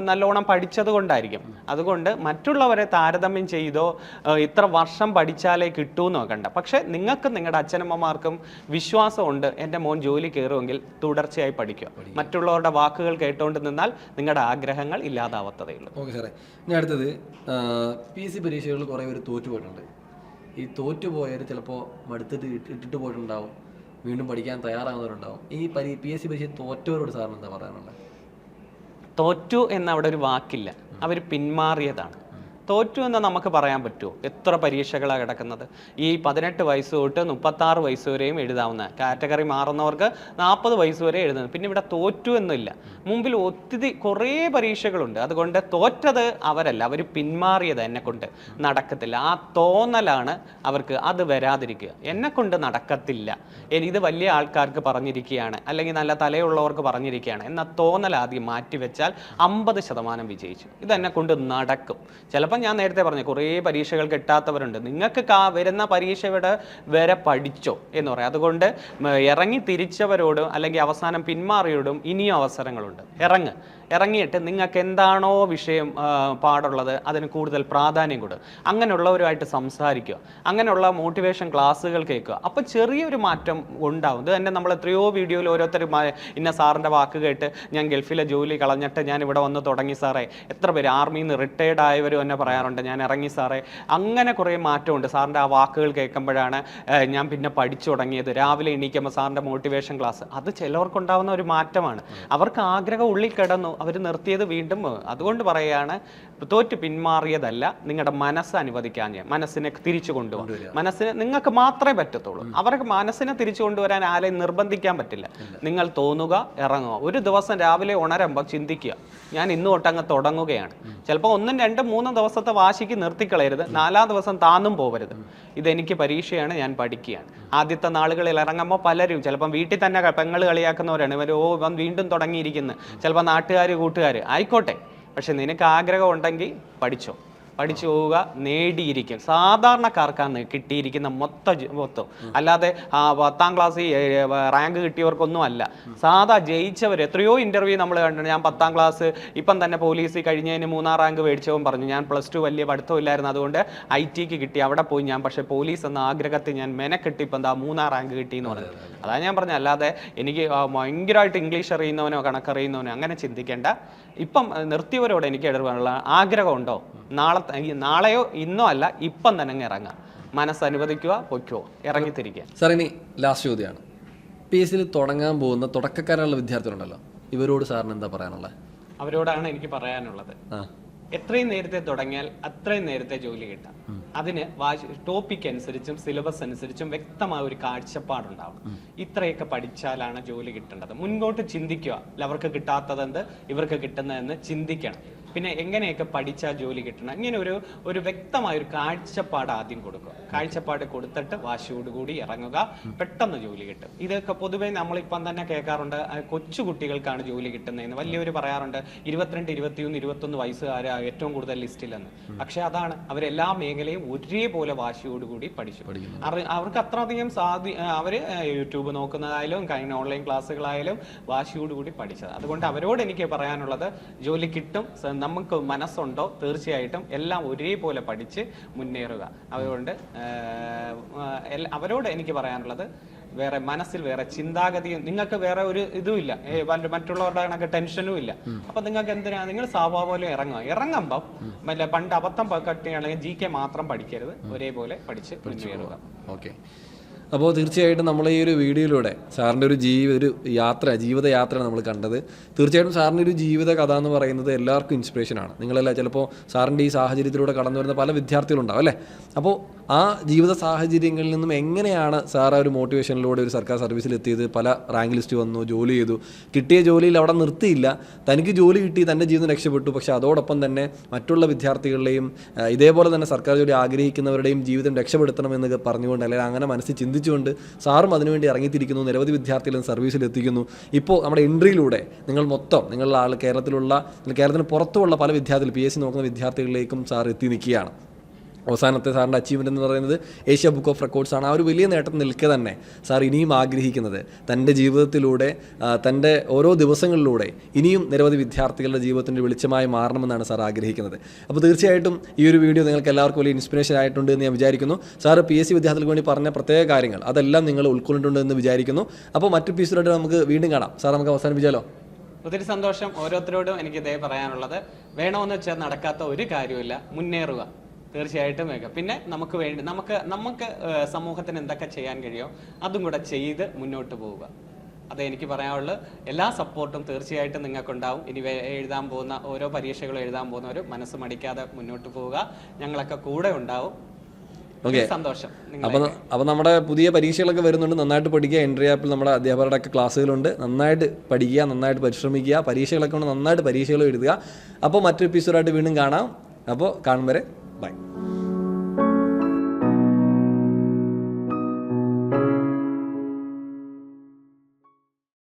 നല്ലോണം പഠിച്ചത് കൊണ്ടായിരിക്കും. അതുകൊണ്ട് മറ്റുള്ളവരെ താരതമ്യം ചെയ്തോ ഇത്ര വർഷം പഠിച്ചാലേ കിട്ടൂ നോക്കണ്ട. പക്ഷെ നിങ്ങൾക്കും നിങ്ങളുടെ അച്ഛനമ്മമാർക്കും വിശ്വാസമുണ്ട്, എൻ്റെ മോൻ ജോലി കയറുമെങ്കിൽ തുടർച്ചയായി പഠിക്കുക. മറ്റുള്ളവരുടെ വാക്കുകൾ കേട്ടുകൊണ്ട് നിന്നാൽ നിങ്ങളുടെ ആഗ്രഹങ്ങൾ ഇല്ലാതാവത്തതേ ഉള്ളൂ. ഓക്കെ സാറേ, ഇനി അടുത്തത് PSC പരീക്ഷകളിൽ കുറേ പേര് തോറ്റുപോയിട്ടുണ്ട്. ഈ തോറ്റുപോയവർ ചിലപ്പോൾ മടുത്തിട്ട് ഇട്ടിട്ട് പോയിട്ടുണ്ടാവും, വീണ്ടും പഠിക്കാൻ തയ്യാറാകുന്നവരുണ്ടാവും. ഈ PSC പരീക്ഷ തോറ്റവരോട് സാറിന് എന്താ പറയാനുള്ളത്? തോറ്റു എന്ന അവിടെ ഒരു വാക്കില്ല, അവർ പിന്മാറിയതാണ്. തോറ്റു എന്ന് നമുക്ക് പറയാൻ പറ്റുമോ? എത്ര പരീക്ഷകളാണ് കിടക്കുന്നത്. ഈ 18 വയസ്സ് തൊട്ട് 36 വയസ്സ് വരെയും എഴുതാവുന്ന, കാറ്റഗറി മാറുന്നവർക്ക് 40 വയസ്സ് വരെ എഴുതുന്നത്. പിന്നെ ഇവിടെ തോറ്റു എന്നില്ല. മുമ്പിൽ ഒത്തിരി കുറേ പരീക്ഷകളുണ്ട്. അതുകൊണ്ട് തോറ്റത് അവരല്ല, അവർ പിന്മാറിയത് എന്നെ കൊണ്ട് നടക്കത്തില്ല. ആ തോന്നലാണ് അവർക്ക്. അത് വരാതിരിക്കുക. എന്നെ കൊണ്ട് നടക്കത്തില്ല, ഇത് വലിയ ആൾക്കാർക്ക് പറഞ്ഞിരിക്കുകയാണ്, അല്ലെങ്കിൽ നല്ല തലയുള്ളവർക്ക് പറഞ്ഞിരിക്കുകയാണ് എന്ന തോന്നൽ ആദ്യം മാറ്റിവെച്ചാൽ 50% വിജയിച്ചു. ഇതെന്നെ കൊണ്ട് നടക്കും. ചിലപ്പോൾ ഞാൻ നേരത്തെ പറഞ്ഞു കുറേ പരീക്ഷകൾ കിട്ടാത്തവരുണ്ട്. നിങ്ങൾക്ക് വരുന്ന പരീക്ഷയുടെ വരെ പഠിച്ചോ എന്ന് പറയാം. അതുകൊണ്ട് ഇറങ്ങി തിരിച്ചവരോടും അല്ലെങ്കിൽ അവസാനം പിന്മാറിയോടും ഇനിയും അവസരങ്ങളുണ്ട്. ഇറങ്ങിയിട്ട് നിങ്ങൾക്ക് എന്താണോ വിഷയം പാടുള്ളത് അതിന് കൂടുതൽ പ്രാധാന്യം കൊടുക്കുക. അങ്ങനെയുള്ളവരുമായിട്ട് സംസാരിക്കുക, അങ്ങനെയുള്ള മോട്ടിവേഷൻ ക്ലാസ്സുകൾ കേൾക്കുക. അപ്പോൾ ചെറിയൊരു മാറ്റം ഉണ്ടാവും. ഇത് തന്നെ നമ്മൾ എത്രയോ വീഡിയോയിൽ ഓരോരുത്തർ ഇന്ന സാറിൻ്റെ വാക്ക് കേട്ട് ഞാൻ ഗൾഫിലെ ജോലി കളഞ്ഞിട്ട് ഞാൻ ഇവിടെ വന്ന് തുടങ്ങി സാറേ, എത്ര പേര് ആർമിയിൽ നിന്ന് റിട്ടയർഡ് ആയവരും എന്നെ പറയാറുണ്ട് ഞാൻ ഇറങ്ങി സാറേ. അങ്ങനെ കുറേ മാറ്റമുണ്ട്. സാറിൻ്റെ ആ വാക്കുകൾ കേൾക്കുമ്പോഴാണ് ഞാൻ പിന്നെ പഠിച്ചു തുടങ്ങിയത്. രാവിലെ എണീക്കുമ്പോൾ സാറിൻ്റെ മോട്ടിവേഷൻ ക്ലാസ്, അത് ചിലവർക്കുണ്ടാവുന്ന ഒരു മാറ്റമാണ്. അവർക്ക് ആഗ്രഹം ഉള്ളിൽ കിടന്നു, അവർ നിർത്തിയത് വീണ്ടും. അതുകൊണ്ട് പറയുകയാണ്, തോറ്റ് പിന്മാറിയതല്ല, നിങ്ങളുടെ മനസ്സ് അനുവദിക്കാൻ, മനസ്സിനെ തിരിച്ചു കൊണ്ടുപോകാം. മനസ്സിന് നിങ്ങൾക്ക് മാത്രമേ പറ്റത്തുള്ളൂ. അവർക്ക് മനസ്സിനെ തിരിച്ചു കൊണ്ടുവരാൻ ആരെയും നിർബന്ധിക്കാൻ പറ്റില്ല. നിങ്ങൾ തോന്നുക, ഇറങ്ങുക. ഒരു ദിവസം രാവിലെ ഉണരുമ്പോൾ ചിന്തിക്കുക, ഞാൻ ഇന്ന് തൊട്ടങ്ങ് തുടങ്ങുകയാണ്. ചിലപ്പോൾ 1, 2, 3 ദിവസത്തെ വാശിക്ക് നിർത്തിക്കളയരുത്. 4-ാം ദിവസം താന്നും പോകരുത്. ഇതെനിക്ക് പരീക്ഷയാണ്, ഞാൻ പഠിക്കുകയാണ്. ആദ്യത്തെ നാളുകളിൽ ഇറങ്ങുമ്പോൾ പലരും ചിലപ്പം വീട്ടിൽ തന്നെ പെങ്ങൾ കളിയാക്കുന്നവരാണ്. ഇവർ വീണ്ടും തുടങ്ങിയിരിക്കുന്നു. ചിലപ്പോൾ നാട്ടുകാർ, കൂട്ടുകാർ ആയിക്കോട്ടെ. പക്ഷെ നിനക്ക് ആഗ്രഹം ഉണ്ടെങ്കിൽ പഠിച്ചു പോവുക, നേടിയിരിക്കും. സാധാരണക്കാർക്കാണ് കിട്ടിയിരിക്കുന്ന മൊത്തം. അല്ലാതെ 10ാം ക്ലാസ്സിൽ റാങ്ക് കിട്ടിയവർക്കൊന്നും അല്ല. സാധാ ജയിച്ചവർ എത്രയോ ഇൻ്റർവ്യൂ നമ്മൾ കണ്ടിട്ടുണ്ട്. ഞാൻ 10ാം ക്ലാസ് ഇപ്പം തന്നെ പോലീസിൽ കഴിഞ്ഞതിന് 3ാം റാങ്ക് മേടിച്ചവൻ പറഞ്ഞു, ഞാൻ +2 വലിയ പഠിത്തമില്ലായിരുന്നു, അതുകൊണ്ട് IT-ക്ക് കിട്ടി, അവിടെ പോയി ഞാൻ പക്ഷേ പോലീസ് എന്ന ആഗ്രഹത്തിൽ ഞാൻ മെനക്കെട്ടി ഇപ്പം 3ാം റാങ്ക് കിട്ടിയെന്ന് പറഞ്ഞു. അതാണ് ഞാൻ പറഞ്ഞത്. അല്ലാതെ എനിക്ക് ഭയങ്കരമായിട്ട് ഇംഗ്ലീഷ് അറിയുന്നവനോ കണക്കറിയുന്നവനോ അങ്ങനെ ചിന്തിക്കേണ്ട. ഇപ്പം നിർത്തിയവരോട് എനിക്ക് ഇടപെടാനുള്ള ആഗ്രഹമുണ്ടോ? നാളെയോ ഇന്നോ അല്ല, ഇപ്പം തന്നെ അങ്ങ് ഇറങ്ങാം. മനസ്സനുവദിക്കുക, പൊയ്ക്കോ, ഇറങ്ങിത്തിരിക്കുക. സാർ, ഇനി ലാസ്റ്റ് ചോദ്യമാണ്. PSC തുടങ്ങാൻ പോകുന്ന തുടക്കക്കാരുള്ള വിദ്യാർത്ഥികളുണ്ടല്ലോ, ഇവരോട് സാറിന് എന്താ പറയാനുള്ളത്? അവരോടാണ് എനിക്ക് പറയാനുള്ളത്, എത്രയും നേരത്തെ തുടങ്ങിയാൽ അത്രയും നേരത്തെ ജോലി കിട്ടാം. അതിന് ടോപ്പിക് അനുസരിച്ചും സിലബസ് അനുസരിച്ചും വ്യക്തമായ ഒരു കാഴ്ചപ്പാടുണ്ടാവും. ഇത്രയൊക്കെ പഠിച്ചാലാണ് ജോലി കിട്ടേണ്ടത്. മുൻപോട്ട് ചിന്തിക്കുക. അവർക്ക് കിട്ടാത്തതെന്ത്, ഇവർക്ക് കിട്ടുന്നതെന്ന് ചിന്തിക്കണം. പിന്നെ എങ്ങനെയൊക്കെ പഠിച്ചാൽ ജോലി കിട്ടണം, ഇങ്ങനെ ഒരു വ്യക്തമായ ഒരു കാഴ്ചപ്പാട് ആദ്യം കൊടുക്കുക. കാഴ്ചപ്പാട് കൊടുത്തിട്ട് വാശിയോടുകൂടി ഇറങ്ങുക, പെട്ടെന്ന് ജോലി കിട്ടും. ഇതൊക്കെ പൊതുവേ നമ്മളിപ്പം തന്നെ കേൾക്കാറുണ്ട്, കൊച്ചുകുട്ടികൾക്കാണ് ജോലി കിട്ടുന്നതെന്ന് വലിയവർ പറയാറുണ്ട്. 22, 21, 21 വയസ്സുകാരാണ് ഏറ്റവും കൂടുതൽ ലിസ്റ്റിലെന്ന്. പക്ഷെ അതാണ്, അവരെല്ലാ മേഖലയും ഒരേപോലെ വാശിയോടുകൂടി പഠിച്ചു. അവർക്ക് അത്രയധികം അവർ യൂട്യൂബ് നോക്കുന്നതായാലും കഴിഞ്ഞ ഓൺലൈൻ ക്ലാസ്സുകളായാലും വാശിയോടുകൂടി പഠിച്ചത്. അതുകൊണ്ട് അവരോട് എനിക്ക് പറയാനുള്ളത്, ജോലി കിട്ടും, നമുക്ക് മനസ്സുണ്ടോ തീർച്ചയായിട്ടും എല്ലാം ഒരേപോലെ പഠിച്ച് മുന്നേറുക. അതുകൊണ്ട് അവരോട് എനിക്ക് പറയാനുള്ളത്, വേറെ മനസ്സിൽ വേറെ ചിന്താഗതിയും നിങ്ങൾക്ക് വേറെ ഒരു ഇതുമില്ല, മറ്റുള്ളവരുടെ കണക്ക് ടെൻഷനും ഇല്ല. അപ്പൊ നിങ്ങൾക്ക് എന്തിനാ, നിങ്ങൾ സ്വാഭാവികം ഇറങ്ങുമ്പം പണ്ട് അബദ്ധം കട്ടിയാണെങ്കിൽ GK മാത്രം പഠിക്കരുത്, ഒരേപോലെ പഠിച്ച് മുന്നേറുക. ഓക്കെ. അപ്പോൾ തീർച്ചയായിട്ടും നമ്മൾ ഈ ഒരു വീഡിയോയിലൂടെ സാറിൻ്റെ ഒരു ജീവിതയാത്രയാണ് നമ്മൾ കണ്ടത്. തീർച്ചയായിട്ടും സാറിൻ്റെ ഒരു ജീവിത കഥ എന്ന് പറയുന്നത് എല്ലാവർക്കും ഇൻസ്പിറേഷനാണ്. നിങ്ങളെല്ലാം ചിലപ്പോൾ സാറിൻ്റെ ഈ സാഹചര്യത്തിലൂടെ കടന്നു വരുന്ന പല വിദ്യാർത്ഥികളുണ്ടാവും അല്ലേ? അപ്പോൾ ആ ജീവിത സാഹചര്യങ്ങളിൽ നിന്നും എങ്ങനെയാണ് സാർ ആ ഒരു മോട്ടിവേഷനിലൂടെ ഒരു സർക്കാർ സർവീസിൽ എത്തിയത്? പല റാങ്ക് ലിസ്റ്റ് വന്നു, ജോലി ചെയ്തു, കിട്ടിയ ജോലിയിൽ അവിടെ നിർത്തിയില്ല, തനിക്ക് ജോലി കിട്ടി, തൻ്റെ ജീവിതം രക്ഷപ്പെട്ടു. പക്ഷേ അതോടൊപ്പം തന്നെ മറ്റുള്ള വിദ്യാർത്ഥികളുടെയും ഇതേപോലെ തന്നെ സർക്കാർ ജോലി ആഗ്രഹിക്കുന്നവരുടെയും ജീവിതം രക്ഷപ്പെടുത്തണമെന്ന് പറഞ്ഞുകൊണ്ട്, അല്ലെങ്കിൽ അങ്ങനെ മനസ്സിൽ ചിന്തിച്ചുകൊണ്ട് സാറും അതിനുവേണ്ടി ഇറങ്ങിത്തിരിക്കുന്നു. നിരവധി വിദ്യാർത്ഥികളും സർവീസിൽ എത്തിക്കുന്നു. ഇപ്പോൾ നമ്മുടെ എൻട്രിയിലൂടെ നിങ്ങളുടെ കേരളത്തിന് പുറത്തുള്ള പല വിദ്യാർത്ഥികൾ PSC നോക്കുന്ന വിദ്യാർത്ഥികളിലേക്കും സാർ എത്തി നിൽക്കുകയാണ്. അവസാനത്തെ സാറിൻ്റെ അച്ചീവ്മെൻ്റ് എന്ന് പറയുന്നത് ഏഷ്യ ബുക്ക് ഓഫ് റെക്കോർഡ്സ് ആണ്. ആ ഒരു വലിയ നേട്ടം നിൽക്കെ തന്നെ സാർ ഇനിയും ആഗ്രഹിക്കുന്നത് തൻ്റെ ജീവിതത്തിലൂടെ, തൻ്റെ ഓരോ ദിവസങ്ങളിലൂടെ ഇനിയും നിരവധി വിദ്യാർത്ഥികളുടെ ജീവിതത്തിൻ്റെ വെളിച്ചമായി മാറണമെന്നാണ് സാർ ആഗ്രഹിക്കുന്നത്. അപ്പോൾ തീർച്ചയായിട്ടും ഈ ഒരു വീഡിയോ നിങ്ങൾക്ക് എല്ലാവർക്കും വലിയ ഇൻസ്പിറേഷൻ ആയിട്ടുണ്ട് എന്ന് ഞാൻ വിചാരിക്കുന്നു. സാർ PSC വിദ്യാർത്ഥികൾക്ക് വേണ്ടി പറഞ്ഞ പ്രത്യേക കാര്യങ്ങൾ അതെല്ലാം നിങ്ങൾ ഉൾക്കൊണ്ടിട്ടുണ്ട് എന്ന് വിചാരിക്കുന്നു. അപ്പോൾ മറ്റു എപ്പിസോഡിൽ നമുക്ക് വീണ്ടും കാണാം. സാർ, നമുക്ക് അവസാനിപ്പിച്ചാലോ? ഒത്തിരി സന്തോഷം. ഓരോരുത്തരോടും എനിക്ക് ഇതേ പറയാനുള്ളത്, വേണമെന്ന് വെച്ചാൽ നടക്കാത്ത ഒരു കാര്യമില്ല, മുന്നേറുക. തീർച്ചയായിട്ടും പിന്നെ നമുക്ക് സമൂഹത്തിന് എന്തൊക്കെ ചെയ്യാൻ കഴിയുമോ അതും കൂടെ ചെയ്ത് മുന്നോട്ട് പോവുക. അതേ എനിക്ക് പറയാനുള്ളത്. എല്ലാ സപ്പോർട്ടും തീർച്ചയായിട്ടും നിങ്ങൾക്കുണ്ടാവും. ഇനി എഴുതാൻ പോകുന്ന ഓരോ പരീക്ഷകളും എഴുതാൻ പോകുന്നവർ മനസ്സ് മടിക്കാതെ മുന്നോട്ട് പോവുക. ഞങ്ങളൊക്കെ കൂടെ ഉണ്ടാവും. സന്തോഷം. അപ്പോൾ നമ്മുടെ പുതിയ പരീക്ഷകളൊക്കെ വരുന്നുണ്ട്. നന്നായിട്ട് പഠിക്കുക. എൻട്രി ആപ്പിൽ നമ്മുടെ അധ്യാപകരുടെ ഒക്കെ ക്ലാസ്സുകളുണ്ട്. നന്നായിട്ട് പഠിക്കുക, നന്നായിട്ട് പരിശ്രമിക്കുക. പരീക്ഷകളൊക്കെ കൊണ്ട് നന്നായിട്ട് പരീക്ഷകൾ എഴുതുക. അപ്പോൾ മറ്റൊരു എപ്പിസോഡായിട്ട് വീണ്ടും കാണാം. അപ്പോൾ കാണും വരെ ബൈ.